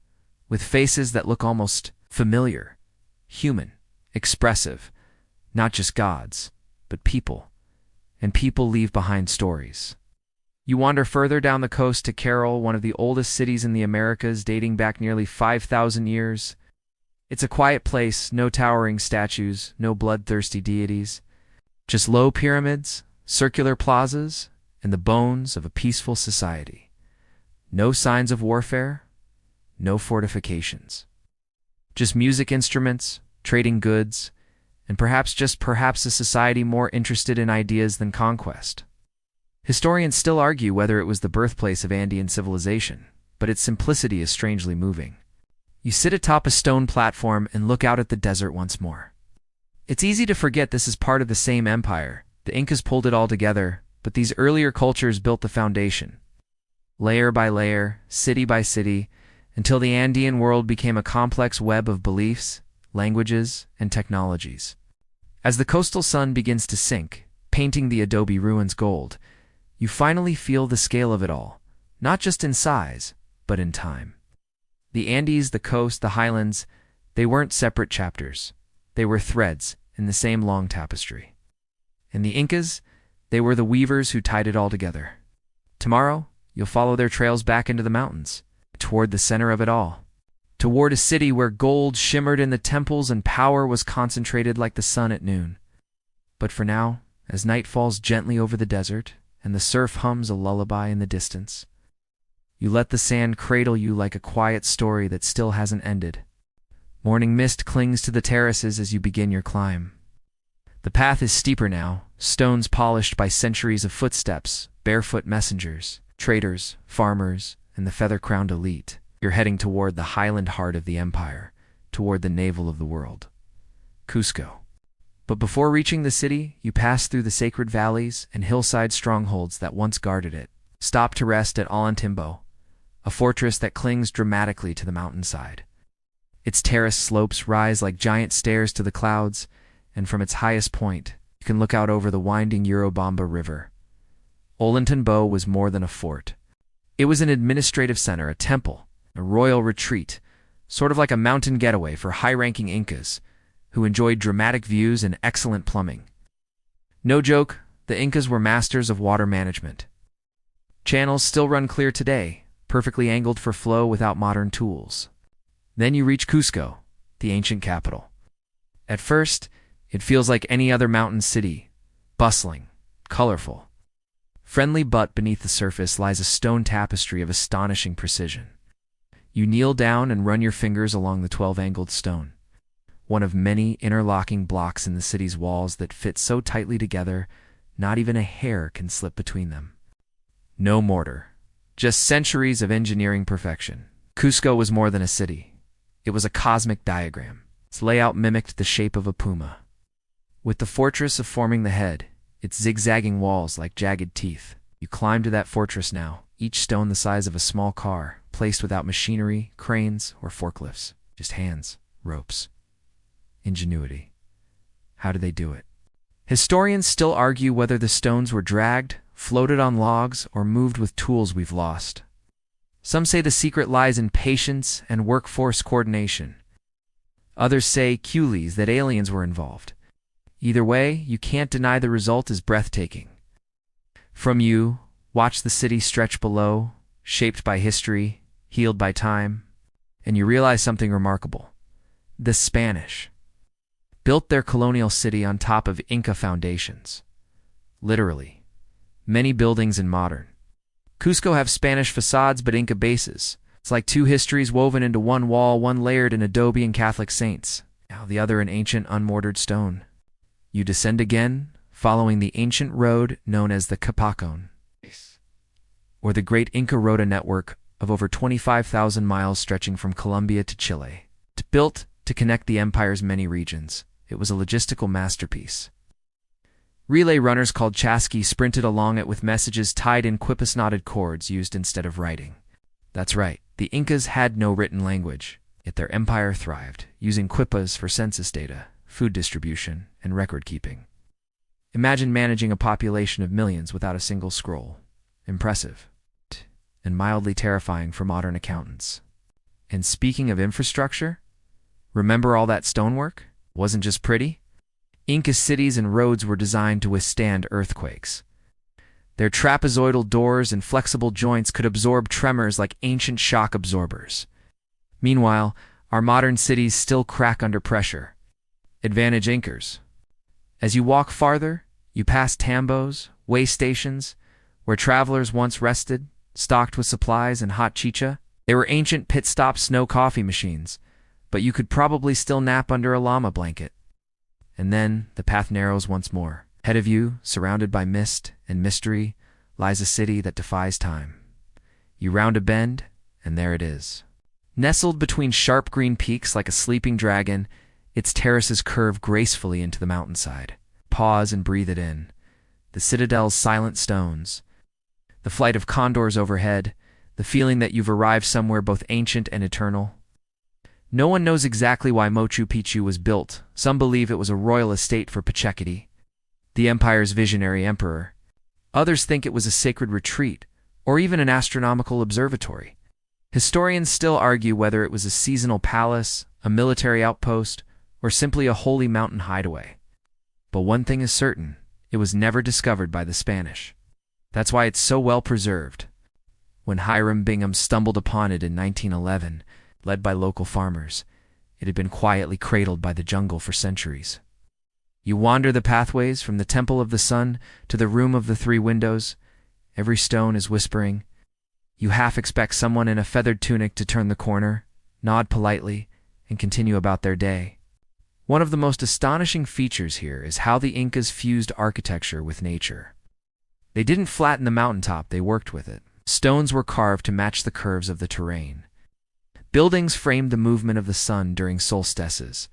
with faces that look almost familiar, human, expressive, not just gods, but people. And people leave behind stories. You wander further down the coast to Carroll, one of the oldest cities in the Americas, dating back nearly 5,000 years. It's a quiet place, no towering statues, no bloodthirsty deities. Just low pyramids, circular plazas, and the bones of a peaceful society. No signs of warfare, no fortifications. Just music instruments, trading goods, and perhaps a society more interested in ideas than conquest. Historians still argue whether it was the birthplace of Andean civilization, but its simplicity is strangely moving. You sit atop a stone platform and look out at the desert once more. It's easy to forget this is part of the same empire. The Incas pulled it all together, but these earlier cultures built the foundation. Layer by layer, city by city, until the Andean world became a complex web of beliefs, languages, and technologies. As the coastal sun begins to sink, painting the adobe ruins gold, you finally feel the scale of it all, not just in size, but in time. The Andes, the coast, the highlands, they weren't separate chapters. They were threads, in the same long tapestry. And the Incas, they were the weavers who tied it all together. Tomorrow, you'll follow their trails back into the mountains, toward the center of it all, toward a city where gold shimmered in the temples and power was concentrated like the sun at noon. But for now, as night falls gently over the desert and the surf hums a lullaby in the distance, you let the sand cradle you like a quiet story that still hasn't ended. Morning mist clings to the terraces as you begin your climb. The path is steeper now, stones polished by centuries of footsteps, barefoot messengers, traders, farmers, and the feather-crowned elite. You're heading toward the highland heart of the empire, toward the navel of the world, Cusco. But before reaching the city, you pass through the sacred valleys and hillside strongholds that once guarded it. Stop to rest at Ollantaytambo, a fortress that clings dramatically to the mountainside. Its terraced slopes rise like giant stairs to the clouds, and from its highest point, you can look out over the winding Urubamba River. Ollantaytambo was more than a fort. It was an administrative center, a temple, a royal retreat, sort of like a mountain getaway for high-ranking Incas, who enjoyed dramatic views and excellent plumbing. No joke, the Incas were masters of water management. Channels still run clear today, perfectly angled for flow without modern tools. Then you reach Cusco, the ancient capital. At first, it feels like any other mountain city, bustling, colorful. Friendly but beneath the surface lies a stone tapestry of astonishing precision. You kneel down and run your fingers along the 12-angled stone, one of many interlocking blocks in the city's walls that fit so tightly together, not even a hair can slip between them. No mortar, just centuries of engineering perfection. Cusco was more than a city. It was a cosmic diagram. Its layout mimicked the shape of a puma, with the fortress forming the head, its zigzagging walls like jagged teeth. You climb to that fortress now, each stone the size of a small car, placed without machinery, cranes, or forklifts. Just hands, ropes. Ingenuity. How did they do it? Historians still argue whether the stones were dragged, floated on logs, or moved with tools we've lost. Some say the secret lies in patience and workforce coordination. Others say Cules, that aliens were involved. Either way, you can't deny the result is breathtaking. From you, watch the city stretch below, shaped by history, healed by time, and you realize something remarkable. The Spanish built their colonial city on top of Inca foundations. Literally. Many buildings in modern Cusco have Spanish facades but Inca bases. It's like two histories woven into one wall, one layered in adobe and Catholic saints, now the other in ancient unmortared stone. You descend again, following the ancient road known as the Capacon, or the great Inca Rota network of over 25,000 miles stretching from Colombia to Chile. Built to connect the empire's many regions, it was a logistical masterpiece. Relay runners called chasqui sprinted along it with messages tied in quipus-knotted cords used instead of writing. That's right, the Incas had no written language, yet their empire thrived, using quipus for census data, food distribution, and record-keeping. Imagine managing a population of millions without a single scroll. Impressive. And mildly terrifying for modern accountants. And speaking of infrastructure, remember all that stonework? Wasn't just pretty? Inca cities and roads were designed to withstand earthquakes. Their trapezoidal doors and flexible joints could absorb tremors like ancient shock absorbers. Meanwhile, our modern cities still crack under pressure. Advantage Incas. As you walk farther, you pass tambos, way stations, where travelers once rested, stocked with supplies and hot chicha. They were ancient pit-stop snow coffee machines, but you could probably still nap under a llama blanket. And then the path narrows once more. Ahead of you, surrounded by mist and mystery, lies a city that defies time. You round a bend, and there it is. Nestled between sharp green peaks like a sleeping dragon, its terraces curve gracefully into the mountainside. Pause and breathe it in. The citadel's silent stones, the flight of condors overhead, the feeling that you've arrived somewhere both ancient and eternal. No one knows exactly why Machu Picchu was built. Some believe it was a royal estate for Pachacuti, the empire's visionary emperor. Others think it was a sacred retreat, or even an astronomical observatory. Historians still argue whether it was a seasonal palace, a military outpost, or simply a holy mountain hideaway. But one thing is certain, it was never discovered by the Spanish. That's why it's so well preserved. When Hiram Bingham stumbled upon it in 1911, led by local farmers, it had been quietly cradled by the jungle for centuries. You wander the pathways from the Temple of the Sun to the Room of the Three Windows. Every stone is whispering. You half expect someone in a feathered tunic to turn the corner, nod politely, and continue about their day. One of the most astonishing features here is how the Incas fused architecture with nature. They didn't flatten the mountaintop, they worked with it. Stones were carved to match the curves of the terrain. Buildings framed the movement of the sun during solstices.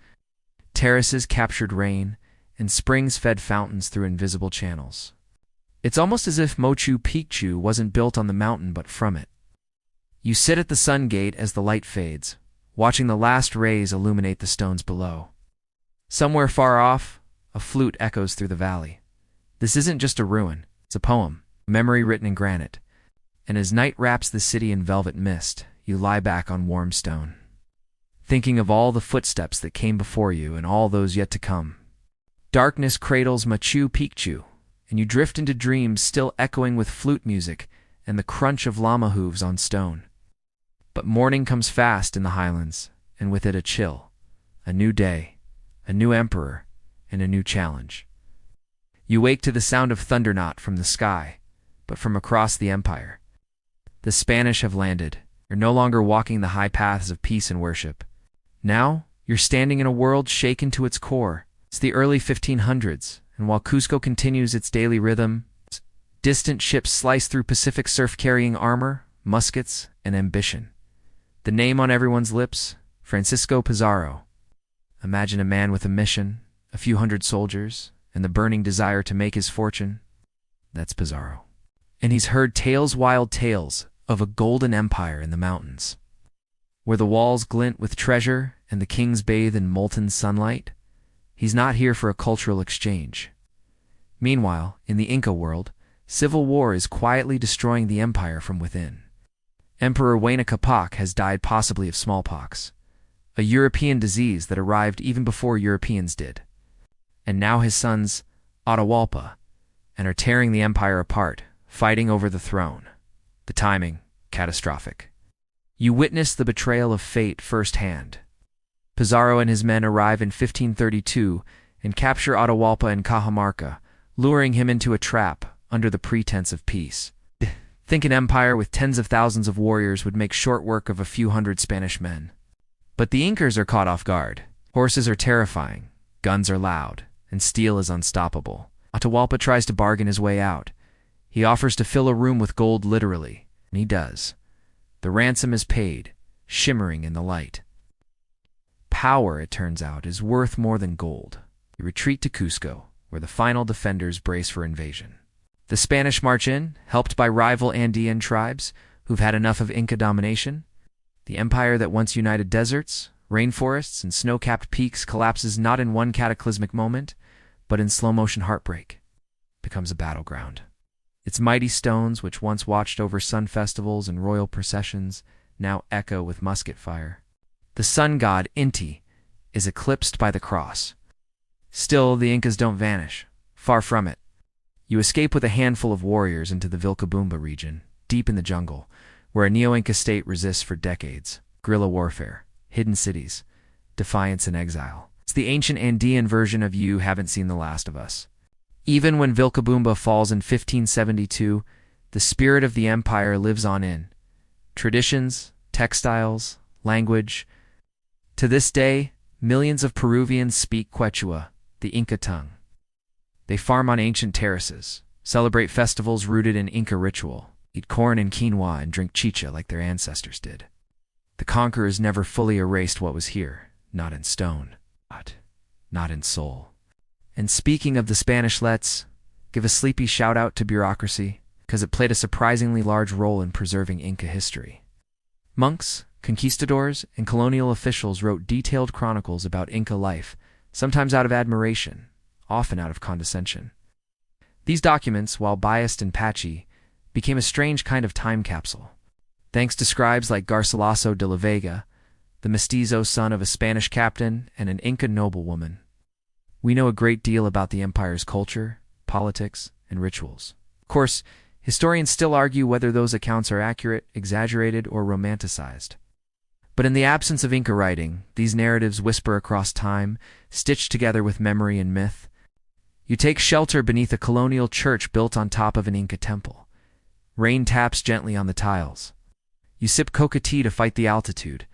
Terraces captured rain, and springs fed fountains through invisible channels. It's almost as if Machu Picchu wasn't built on the mountain but from it. You sit at the sun gate as the light fades, watching the last rays illuminate the stones below. Somewhere far off, a flute echoes through the valley. This isn't just a ruin, it's a poem, a memory written in granite. And as night wraps the city in velvet mist, you lie back on warm stone, thinking of all the footsteps that came before you and all those yet to come. Darkness cradles Machu Picchu, and you drift into dreams still echoing with flute music and the crunch of llama hooves on stone. But morning comes fast in the highlands, and with it a chill, a new day, a new emperor, and a new challenge. You wake to the sound of thunder not from the sky, but from across the empire. The Spanish have landed. You're no longer walking the high paths of peace and worship. Now, you're standing in a world shaken to its core. It's the early 1500s, and while Cusco continues its daily rhythm, distant ships slice through Pacific surf-carrying armor, muskets, and ambition. The name on everyone's lips, Francisco Pizarro. Imagine a man with a mission, a few hundred soldiers, and the burning desire to make his fortune. That's Pizarro. And he's heard tales, wild tales, of a golden empire in the mountains, where the walls glint with treasure and the kings bathe in molten sunlight. He's not here for a cultural exchange. Meanwhile, in the Inca world, civil war is quietly destroying the empire from within. Emperor Huayna Capac has died possibly of smallpox, a European disease that arrived even before Europeans did. And now his sons Atahualpa and are tearing the empire apart, fighting over the throne. The timing, catastrophic. You witness the betrayal of fate firsthand. Pizarro and his men arrive in 1532 and capture Atahualpa in Cajamarca, luring him into a trap under the pretense of peace. Think an empire with tens of thousands of warriors would make short work of a few hundred Spanish men. But the Incas are caught off guard. Horses are terrifying, guns are loud, and steel is unstoppable. Atahualpa tries to bargain his way out. He offers to fill a room with gold literally, and he does. The ransom is paid, shimmering in the light. Power, it turns out, is worth more than gold. You retreat to Cusco, where the final defenders brace for invasion. The Spanish march in, helped by rival Andean tribes who've had enough of Inca domination. The empire that once united deserts, rainforests, and snow-capped peaks collapses not in one cataclysmic moment, but in slow-motion heartbreak. Becomes a battleground. Its mighty stones, which once watched over sun festivals and royal processions, now echo with musket fire. The sun god, Inti, is eclipsed by the cross. Still, the Incas don't vanish. Far from it. You escape with a handful of warriors into the Vilcabamba region, deep in the jungle, where a Neo-Inca state resists for decades. Guerrilla warfare, hidden cities, defiance and exile. It's the ancient Andean version of You Haven't Seen the Last of Us. Even when Vilcabamba falls in 1572, the spirit of the empire lives on in traditions, textiles, language. To this day, millions of Peruvians speak Quechua, the Inca tongue. They farm on ancient terraces, celebrate festivals rooted in Inca ritual, eat corn and quinoa and drink chicha like their ancestors did. The conquerors never fully erased what was here, not in stone, but not in soul. And speaking of the Spanish, let's give a sleepy shout-out to bureaucracy, because it played a surprisingly large role in preserving Inca history. Monks, conquistadors, and colonial officials wrote detailed chronicles about Inca life, sometimes out of admiration, often out of condescension. These documents, while biased and patchy, became a strange kind of time capsule. Thanks to scribes like Garcilaso de la Vega, the mestizo son of a Spanish captain and an Inca noblewoman, we know a great deal about the empire's culture, politics, and rituals. Of course, historians still argue whether those accounts are accurate, exaggerated, or romanticized. But in the absence of Inca writing, these narratives whisper across time, stitched together with memory and myth. You take shelter beneath a colonial church built on top of an Inca temple. Rain taps gently on the tiles. You sip coca tea to fight the altitude.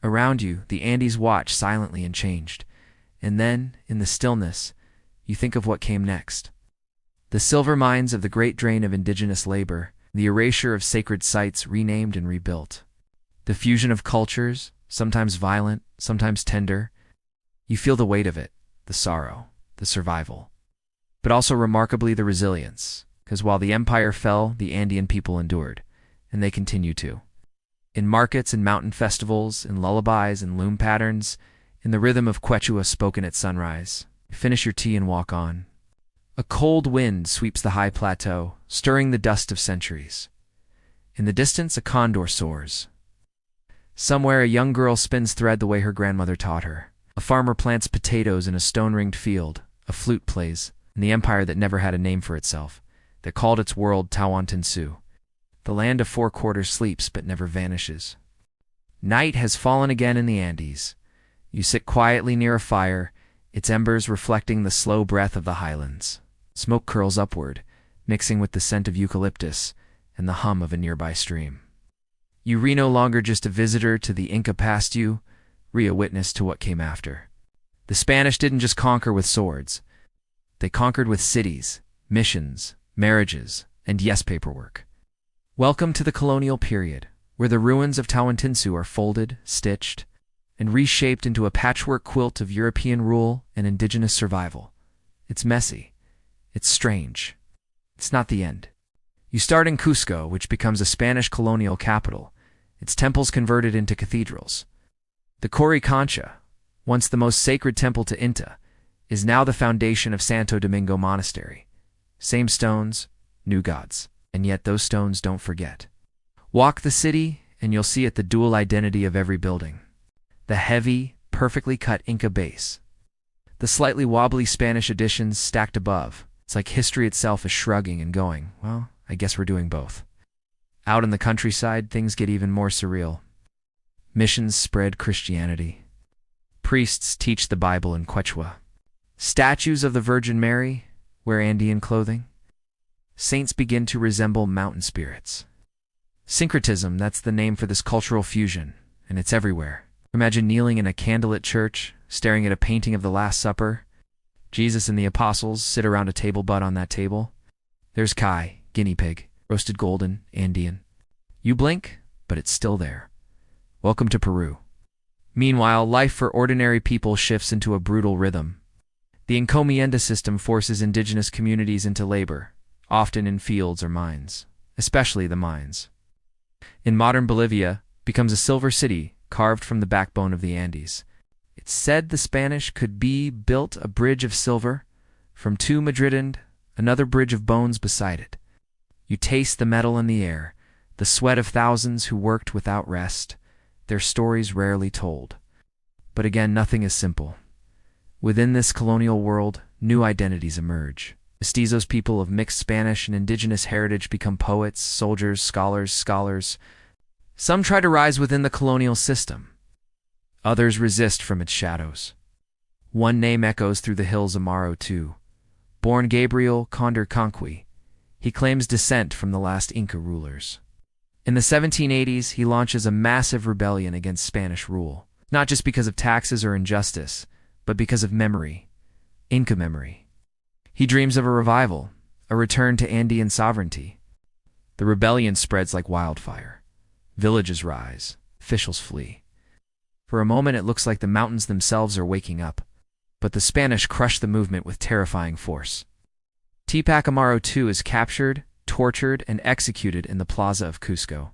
Around you, the Andes watch silently and changed. And then, in the stillness, you think of what came next. The silver mines of the Great Drain of indigenous labor, the erasure of sacred sites renamed and rebuilt. The fusion of cultures, sometimes violent, sometimes tender. You feel the weight of it, the sorrow, the survival. But also remarkably the resilience, because while the empire fell, the Andean people endured, and they continue to. In markets and mountain festivals, in lullabies and loom patterns, in the rhythm of Quechua spoken at sunrise, finish your tea and walk on. A cold wind sweeps the high plateau, stirring the dust of centuries. In the distance, a condor soars. Somewhere, a young girl spins thread the way her grandmother taught her. A farmer plants potatoes in a stone-ringed field. A flute plays in the empire that never had a name for itself, that called its world Tawantinsuyo. The land of four quarters sleeps but never vanishes. Night has fallen again in the Andes. You sit quietly near a fire, its embers reflecting the slow breath of the highlands. Smoke curls upward, mixing with the scent of eucalyptus and the hum of a nearby stream. You re no longer just a visitor to the Inca past you, re a witness to what came after. The Spanish didn't just conquer with swords. They conquered with cities, missions, marriages, and yes, paperwork. Welcome to the colonial period, where the ruins of Tawantinsuyo are folded, stitched, and reshaped into a patchwork quilt of European rule and indigenous survival. It's messy. It's strange. It's not the end. You start in Cusco, which becomes a Spanish colonial capital, its temples converted into cathedrals. The Coricancha, once the most sacred temple to Inta, is now the foundation of Santo Domingo Monastery. Same stones, new gods, and yet those stones don't forget. Walk the city, and you'll see it the dual identity of every building. The heavy, perfectly cut Inca base. The slightly wobbly Spanish additions stacked above. It's like history itself is shrugging and going, well, I guess we're doing both. Out in the countryside, things get even more surreal. Missions spread Christianity. Priests teach the Bible in Quechua. Statues of the Virgin Mary wear Andean clothing. Saints begin to resemble mountain spirits. Syncretism, that's the name for this cultural fusion, and it's everywhere. Imagine kneeling in a candlelit church, staring at a painting of the Last Supper. Jesus and the apostles sit around a table butt on that table. There's Kai, guinea pig, roasted golden, Andean. You blink, but it's still there. Welcome to Peru. Meanwhile, life for ordinary people shifts into a brutal rhythm. The encomienda system forces indigenous communities into labor, often in fields or mines, especially the mines. In modern Bolivia, becomes a silver city carved from the backbone of the Andes. It's said the Spanish could be built a bridge of silver, from to Madrid and another bridge of bones beside it. You taste the metal in the air, the sweat of thousands who worked without rest, their stories rarely told. But again, nothing is simple. Within this colonial world, new identities emerge. Mestizos people of mixed Spanish and indigenous heritage become poets, soldiers, scholars. Some try to rise within the colonial system. Others resist from its shadows. One name echoes through the hills Amaro too. Born Gabriel Condor Conqui, he claims descent from the last Inca rulers. In the 1780s, he launches a massive rebellion against Spanish rule, not just because of taxes or injustice, but because of memory, Inca memory. He dreams of a revival, a return to Andean sovereignty. The rebellion spreads like wildfire. Villages rise, officials flee. For a moment, it looks like the mountains themselves are waking up, but the Spanish crush the movement with terrifying force. Tupac Amaru II is captured, tortured, and executed in the plaza of Cusco.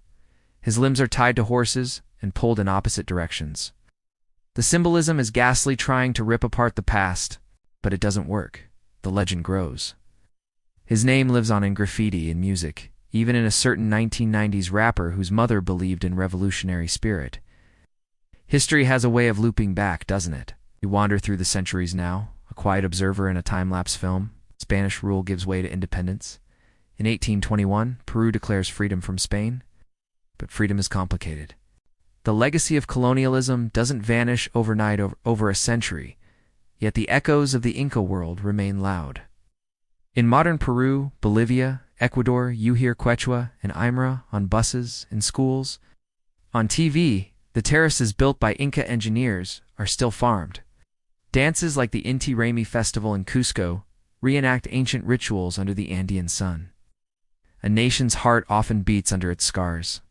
His limbs are tied to horses and pulled in opposite directions. The symbolism is ghastly, trying to rip apart the past, but it doesn't work. The legend grows. His name lives on in graffiti and music, even in a certain 1990s rapper whose mother believed in revolutionary spirit. History has a way of looping back, doesn't it? You wander through the centuries now, a quiet observer in a time-lapse film. Spanish rule gives way to independence. In 1821, Peru declares freedom from Spain, but freedom is complicated. The legacy of colonialism doesn't vanish overnight over a century, yet the echoes of the Inca world remain loud. In modern Peru, Bolivia, Ecuador, you hear Quechua and Aymara on buses, in schools. On TV, the terraces built by Inca engineers are still farmed. Dances like the Inti Raymi festival in Cusco reenact ancient rituals under the Andean sun. A nation's heart often beats under its scars.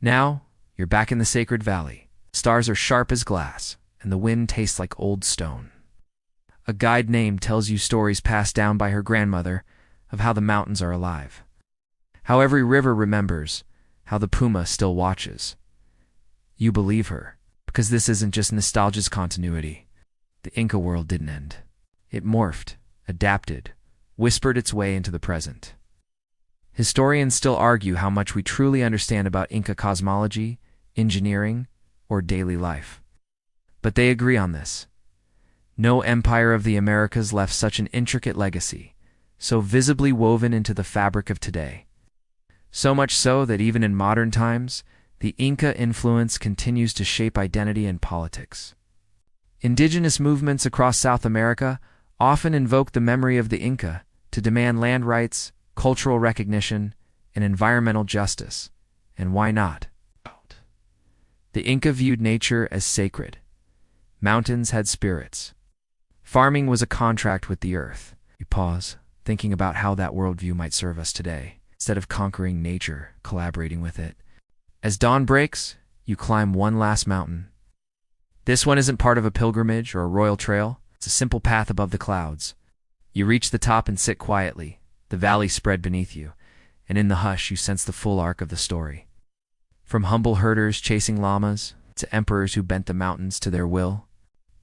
Now, you're back in the sacred valley. Stars are sharp as glass, and the wind tastes like old stone. A guide name tells you stories passed down by her grandmother of how the mountains are alive, how every river remembers, how the puma still watches. You believe her, because this isn't just nostalgia's continuity. The Inca world didn't end. It morphed, adapted, whispered its way into the present. Historians still argue how much we truly understand about Inca cosmology, engineering, or daily life. But they agree on this. No empire of the Americas left such an intricate legacy, so visibly woven into the fabric of today. So much so that even in modern times, the Inca influence continues to shape identity and politics. Indigenous movements across South America often invoke the memory of the Inca to demand land rights, cultural recognition, and environmental justice. And why not? The Inca viewed nature as sacred. Mountains had spirits. Farming was a contract with the earth. You pause, thinking about how that worldview might serve us today. Instead of conquering nature, collaborating with it. As dawn breaks, you climb one last mountain. This one isn't part of a pilgrimage or a royal trail. It's a simple path above the clouds. You reach the top and sit quietly, the valley spread beneath you, and in the hush you sense the full arc of the story. From humble herders chasing llamas, to emperors who bent the mountains to their will,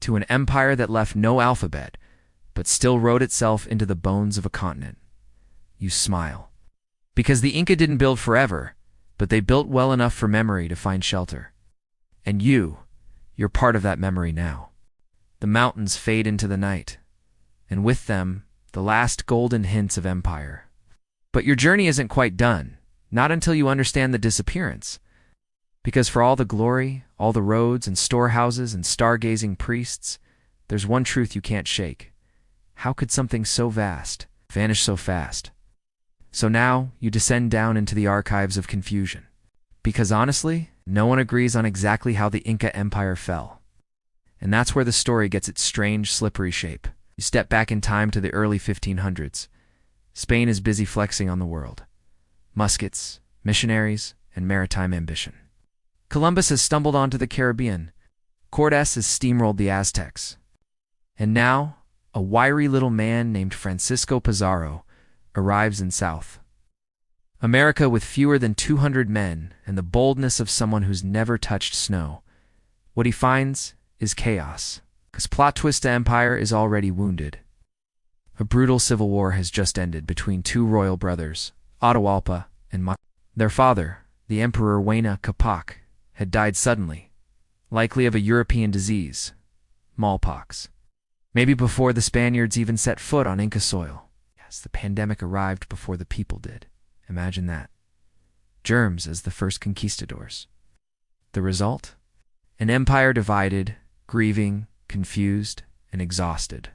to an empire that left no alphabet, but still wrote itself into the bones of a continent. You smile. Because the Inca didn't build forever, but they built well enough for memory to find shelter. And you're part of that memory now. The mountains fade into the night, and with them, the last golden hints of empire. But your journey isn't quite done, not until you understand the disappearance. Because for all the glory, all the roads and storehouses and stargazing priests, there's one truth you can't shake. How could something so vast vanish so fast? So now you descend down into the archives of confusion. Because honestly, no one agrees on exactly how the Inca Empire fell. And that's where the story gets its strange, slippery shape. You step back in time to the early 1500s. Spain is busy flexing on the world. Muskets, missionaries, and maritime ambition. Columbus has stumbled onto the Caribbean. Cortés has steamrolled the Aztecs. And now, a wiry little man named Francisco Pizarro arrives in South America with fewer than 200 men and the boldness of someone who's never touched snow. What he finds is chaos, because plot twist the empire is already wounded. A brutal civil war has just ended between two royal brothers, Atahualpa and their father, the Emperor Huayna Capac, had died suddenly, likely of a European disease, smallpox. Maybe before the Spaniards even set foot on Inca soil. Yes, the pandemic arrived before the people did. Imagine that. Germs as the first conquistadors. The result? An empire divided, grieving, confused, and exhausted.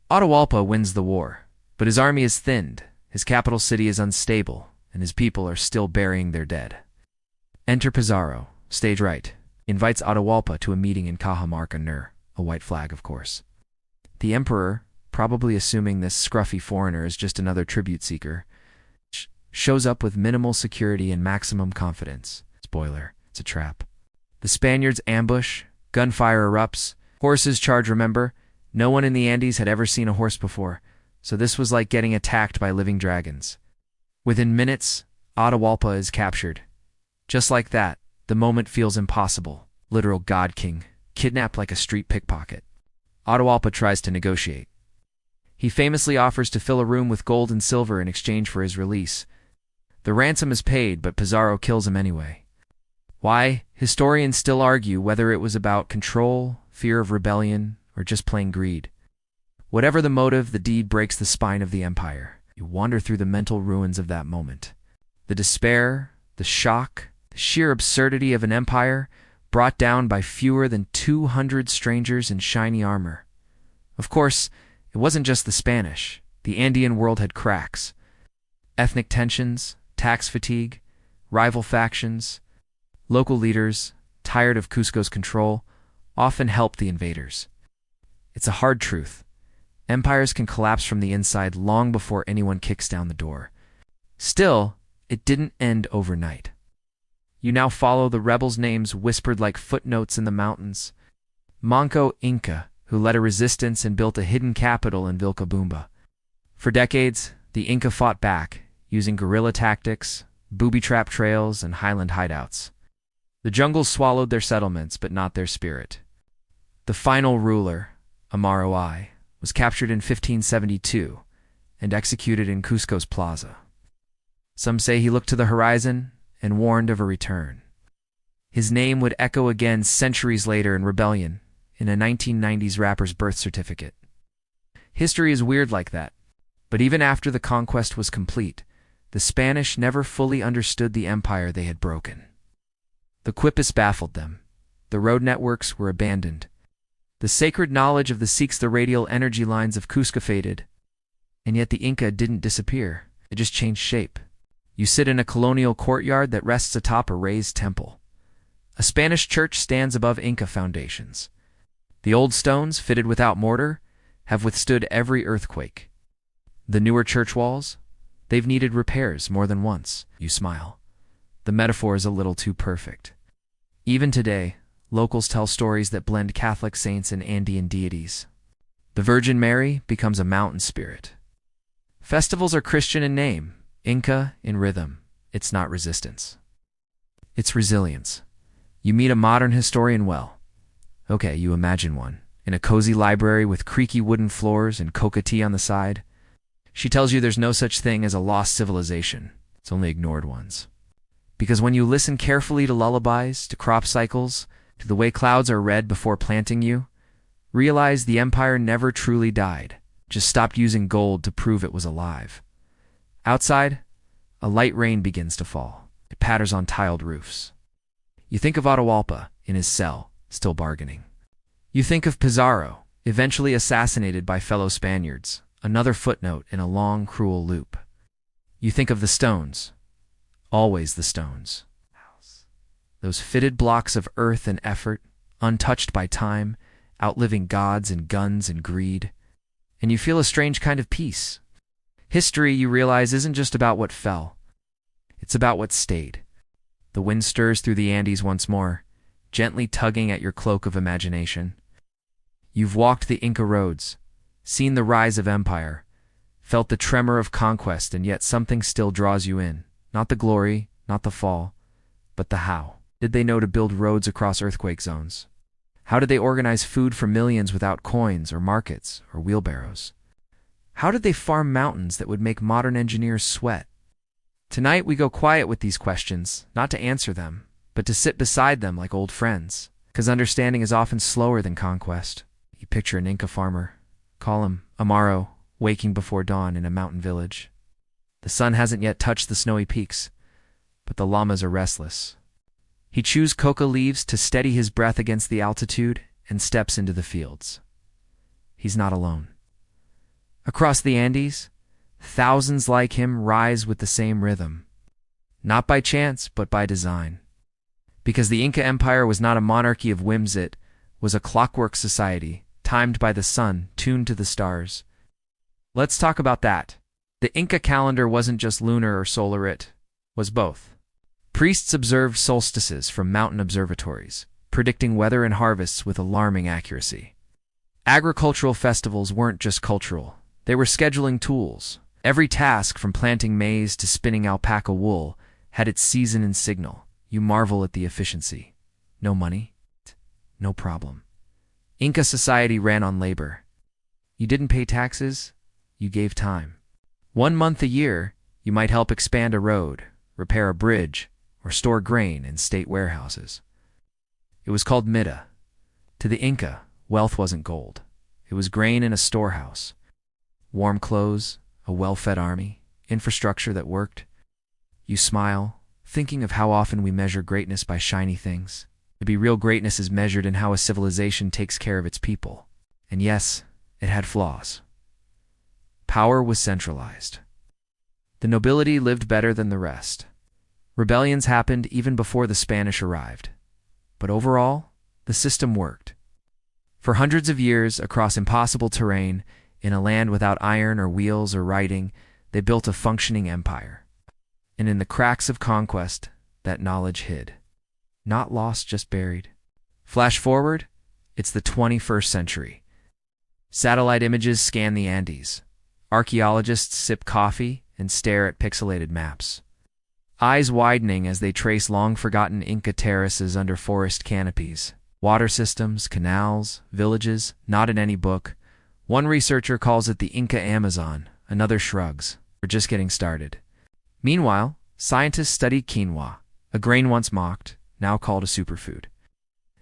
Atahualpa wins the war, but his army is thinned, his capital city is unstable, and his people are still burying their dead. Enter Pizarro, stage right, invites Atahualpa to a meeting in Cajamarca Nur, a white flag, of course. The emperor, probably assuming this scruffy foreigner is just another tribute seeker, shows up with minimal security and maximum confidence. Spoiler, it's a trap. The Spaniards ambush, gunfire erupts, horses charge. Remember, no one in the Andes had ever seen a horse before, so this was like getting attacked by living dragons. Within minutes, Atahualpa is captured. Just like that, the moment feels impossible. Literal God King, kidnapped like a street pickpocket. Atahualpa tries to negotiate. He famously offers to fill a room with gold and silver in exchange for his release. The ransom is paid, but Pizarro kills him anyway. Why? Historians still argue whether it was about control, fear of rebellion, or just plain greed. Whatever the motive, the deed breaks the spine of the empire. You wander through the mental ruins of that moment. The despair, the shock, the sheer absurdity of an empire brought down by fewer than 200 strangers in shiny armor. Of course, it wasn't just the Spanish. The Andean world had cracks. Ethnic tensions, tax fatigue, rival factions. Local leaders, tired of Cusco's control, often helped the invaders. It's a hard truth. Empires can collapse from the inside long before anyone kicks down the door. Still, it didn't end overnight. You now follow the rebels' names whispered like footnotes in the mountains. Manco Inca, who led a resistance and built a hidden capital in Vilcabamba. For decades, the Inca fought back, using guerrilla tactics, booby-trap trails, and highland hideouts. The jungles swallowed their settlements, but not their spirit. The final ruler, Amaro I, was captured in 1572 and executed in Cusco's plaza. Some say he looked to the horizon and warned of a return. His name would echo again centuries later in rebellion, in a 1990s rapper's birth certificate. History is weird like that, but even after the conquest was complete, the Spanish never fully understood the empire they had broken. The Quippus baffled them. The road networks were abandoned. The sacred knowledge of the Sikhs, the radial energy lines of Cusco faded. And yet the Inca didn't disappear. It just changed shape. You sit in a colonial courtyard that rests atop a raised temple. A Spanish church stands above Inca foundations. The old stones, fitted without mortar, have withstood every earthquake. The newer church walls, they've needed repairs more than once. You smile. The metaphor is a little too perfect. Even today, locals tell stories that blend Catholic saints and Andean deities. The Virgin Mary becomes a mountain spirit. Festivals are Christian in name, Inca in rhythm. It's not resistance. It's resilience. You meet a modern historian well. Okay, you imagine one. In a cozy library with creaky wooden floors and coca tea on the side. She tells you there's no such thing as a lost civilization. It's only ignored ones. Because when you listen carefully to lullabies, to crop cycles, to the way clouds are read before planting you, realize the empire never truly died, just stopped using gold to prove it was alive. Outside, a light rain begins to fall. It patters on tiled roofs. You think of Atahualpa in his cell, still bargaining. You think of Pizarro, eventually assassinated by fellow Spaniards, another footnote in a long, cruel loop. You think of the stones, always the stones. Those fitted blocks of earth and effort, untouched by time, outliving gods and guns and greed. And you feel a strange kind of peace. History, you realize, isn't just about what fell. It's about what stayed. The wind stirs through the Andes once more, gently tugging at your cloak of imagination. You've walked the Inca roads, seen the rise of empire, felt the tremor of conquest, and yet something still draws you in. Not the glory, not the fall, but the how. Did they know to build roads across earthquake zones? How did they organize food for millions without coins or markets or wheelbarrows? How did they farm mountains that would make modern engineers sweat? Tonight we go quiet with these questions, not to answer them, but to sit beside them like old friends, because understanding is often slower than conquest. You picture an Inca farmer, call him Amaro, waking before dawn in a mountain village. The sun hasn't yet touched the snowy peaks, but the llamas are restless. He chews coca leaves to steady his breath against the altitude and steps into the fields. He's not alone. Across the Andes, thousands like him rise with the same rhythm. Not by chance, but by design. Because the Inca Empire was not a monarchy of whims, it was a clockwork society, timed by the sun, tuned to the stars. Let's talk about that. The Inca calendar wasn't just lunar or solar, it was both. Priests observed solstices from mountain observatories, predicting weather and harvests with alarming accuracy. Agricultural festivals weren't just cultural, they were scheduling tools. Every task, from planting maize to spinning alpaca wool, had its season and signal. You marvel at the efficiency. No money? No problem. Inca society ran on labor. You didn't pay taxes, you gave time. 1 month a year, you might help expand a road, repair a bridge, or store grain in state warehouses. It was called Mida. To the Inca, wealth wasn't gold. It was grain in a storehouse, warm clothes, a well-fed army, infrastructure that worked. You smile, thinking of how often we measure greatness by shiny things. Maybe real greatness is measured in how a civilization takes care of its people. And yes, it had flaws. Power was centralized. The nobility lived better than the rest. Rebellions happened even before the Spanish arrived. But overall, the system worked. For hundreds of years, across impossible terrain, in a land without iron or wheels or writing, they built a functioning empire. And in the cracks of conquest, that knowledge hid. Not lost, just buried. Flash forward, it's the 21st century. Satellite images scan the Andes. Archaeologists sip coffee and stare at pixelated maps, eyes widening as they trace long-forgotten Inca terraces under forest canopies. Water systems, canals, villages, not in any book. One researcher calls it the Inca Amazon, another shrugs. We're just getting started. Meanwhile, scientists study quinoa, a grain once mocked, now called a superfood.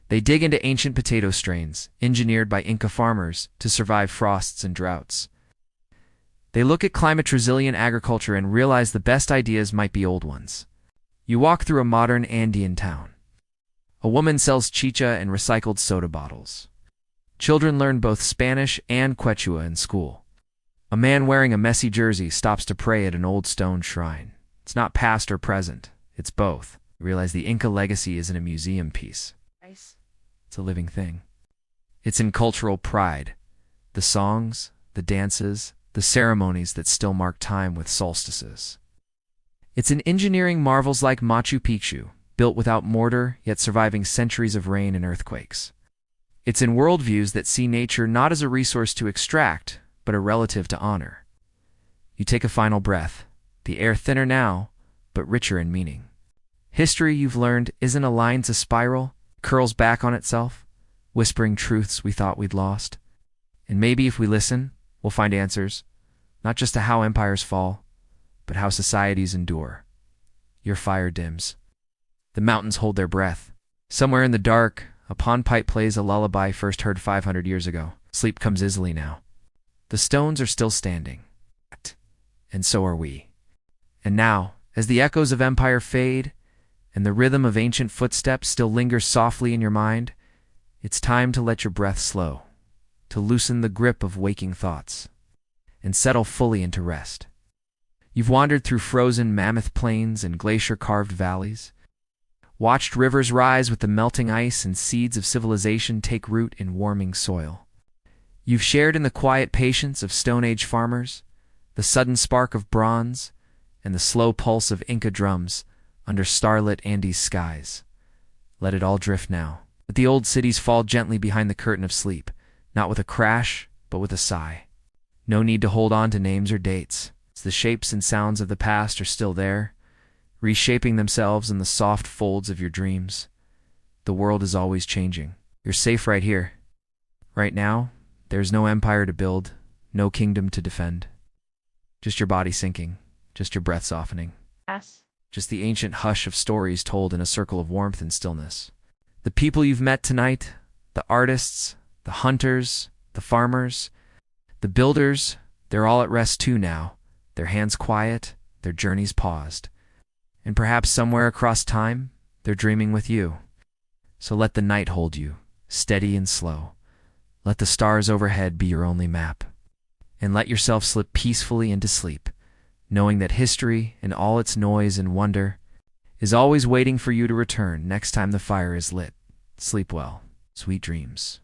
They dig into ancient potato strains, engineered by Inca farmers to survive frosts and droughts. They look at climate-resilient agriculture and realize the best ideas might be old ones. You walk through a modern Andean town. A woman sells chicha and recycled soda bottles. Children learn both Spanish and Quechua in school. A man wearing a messy jersey stops to pray at an old stone shrine. It's not past or present, it's both. You realize the Inca legacy isn't a museum piece. It's a living thing. It's in cultural pride. The songs, the dances, the ceremonies that still mark time with solstices. It's in engineering marvels like Machu Picchu, built without mortar, yet surviving centuries of rain and earthquakes. It's in worldviews that see nature not as a resource to extract, but a relative to honor. You take a final breath, the air thinner now, but richer in meaning. History, you've learned, isn't a line to spiral, curls back on itself, whispering truths we thought we'd lost. And maybe if we listen, we'll find answers, not just to how empires fall, but how societies endure. Your fire dims. The mountains hold their breath. Somewhere in the dark, a pond pipe plays a lullaby first heard 500 years ago. Sleep comes easily now. The stones are still standing. And so are we. And now, as the echoes of empire fade, and the rhythm of ancient footsteps still lingers softly in your mind, it's time to let your breath slow, to loosen the grip of waking thoughts, and settle fully into rest. You've wandered through frozen mammoth plains and glacier-carved valleys, watched rivers rise with the melting ice and seeds of civilization take root in warming soil. You've shared in the quiet patience of Stone Age farmers, the sudden spark of bronze, and the slow pulse of Inca drums under starlit Andes skies. Let it all drift now. Let the old cities fall gently behind the curtain of sleep, not with a crash, but with a sigh. No need to hold on to names or dates. The shapes and sounds of the past are still there, reshaping themselves in the soft folds of your dreams. The world is always changing. You're safe right here. Right now, there's no empire to build, no kingdom to defend. Just your body sinking, just your breath softening. Yes. Just the ancient hush of stories told in a circle of warmth and stillness. The people you've met tonight, the artists, the hunters, the farmers, the builders, they're all at rest too now, their hands quiet, their journeys paused. And perhaps somewhere across time, they're dreaming with you. So let the night hold you, steady and slow. Let the stars overhead be your only map. And let yourself slip peacefully into sleep, knowing that history, in all its noise and wonder, is always waiting for you to return next time the fire is lit. Sleep well. Sweet dreams.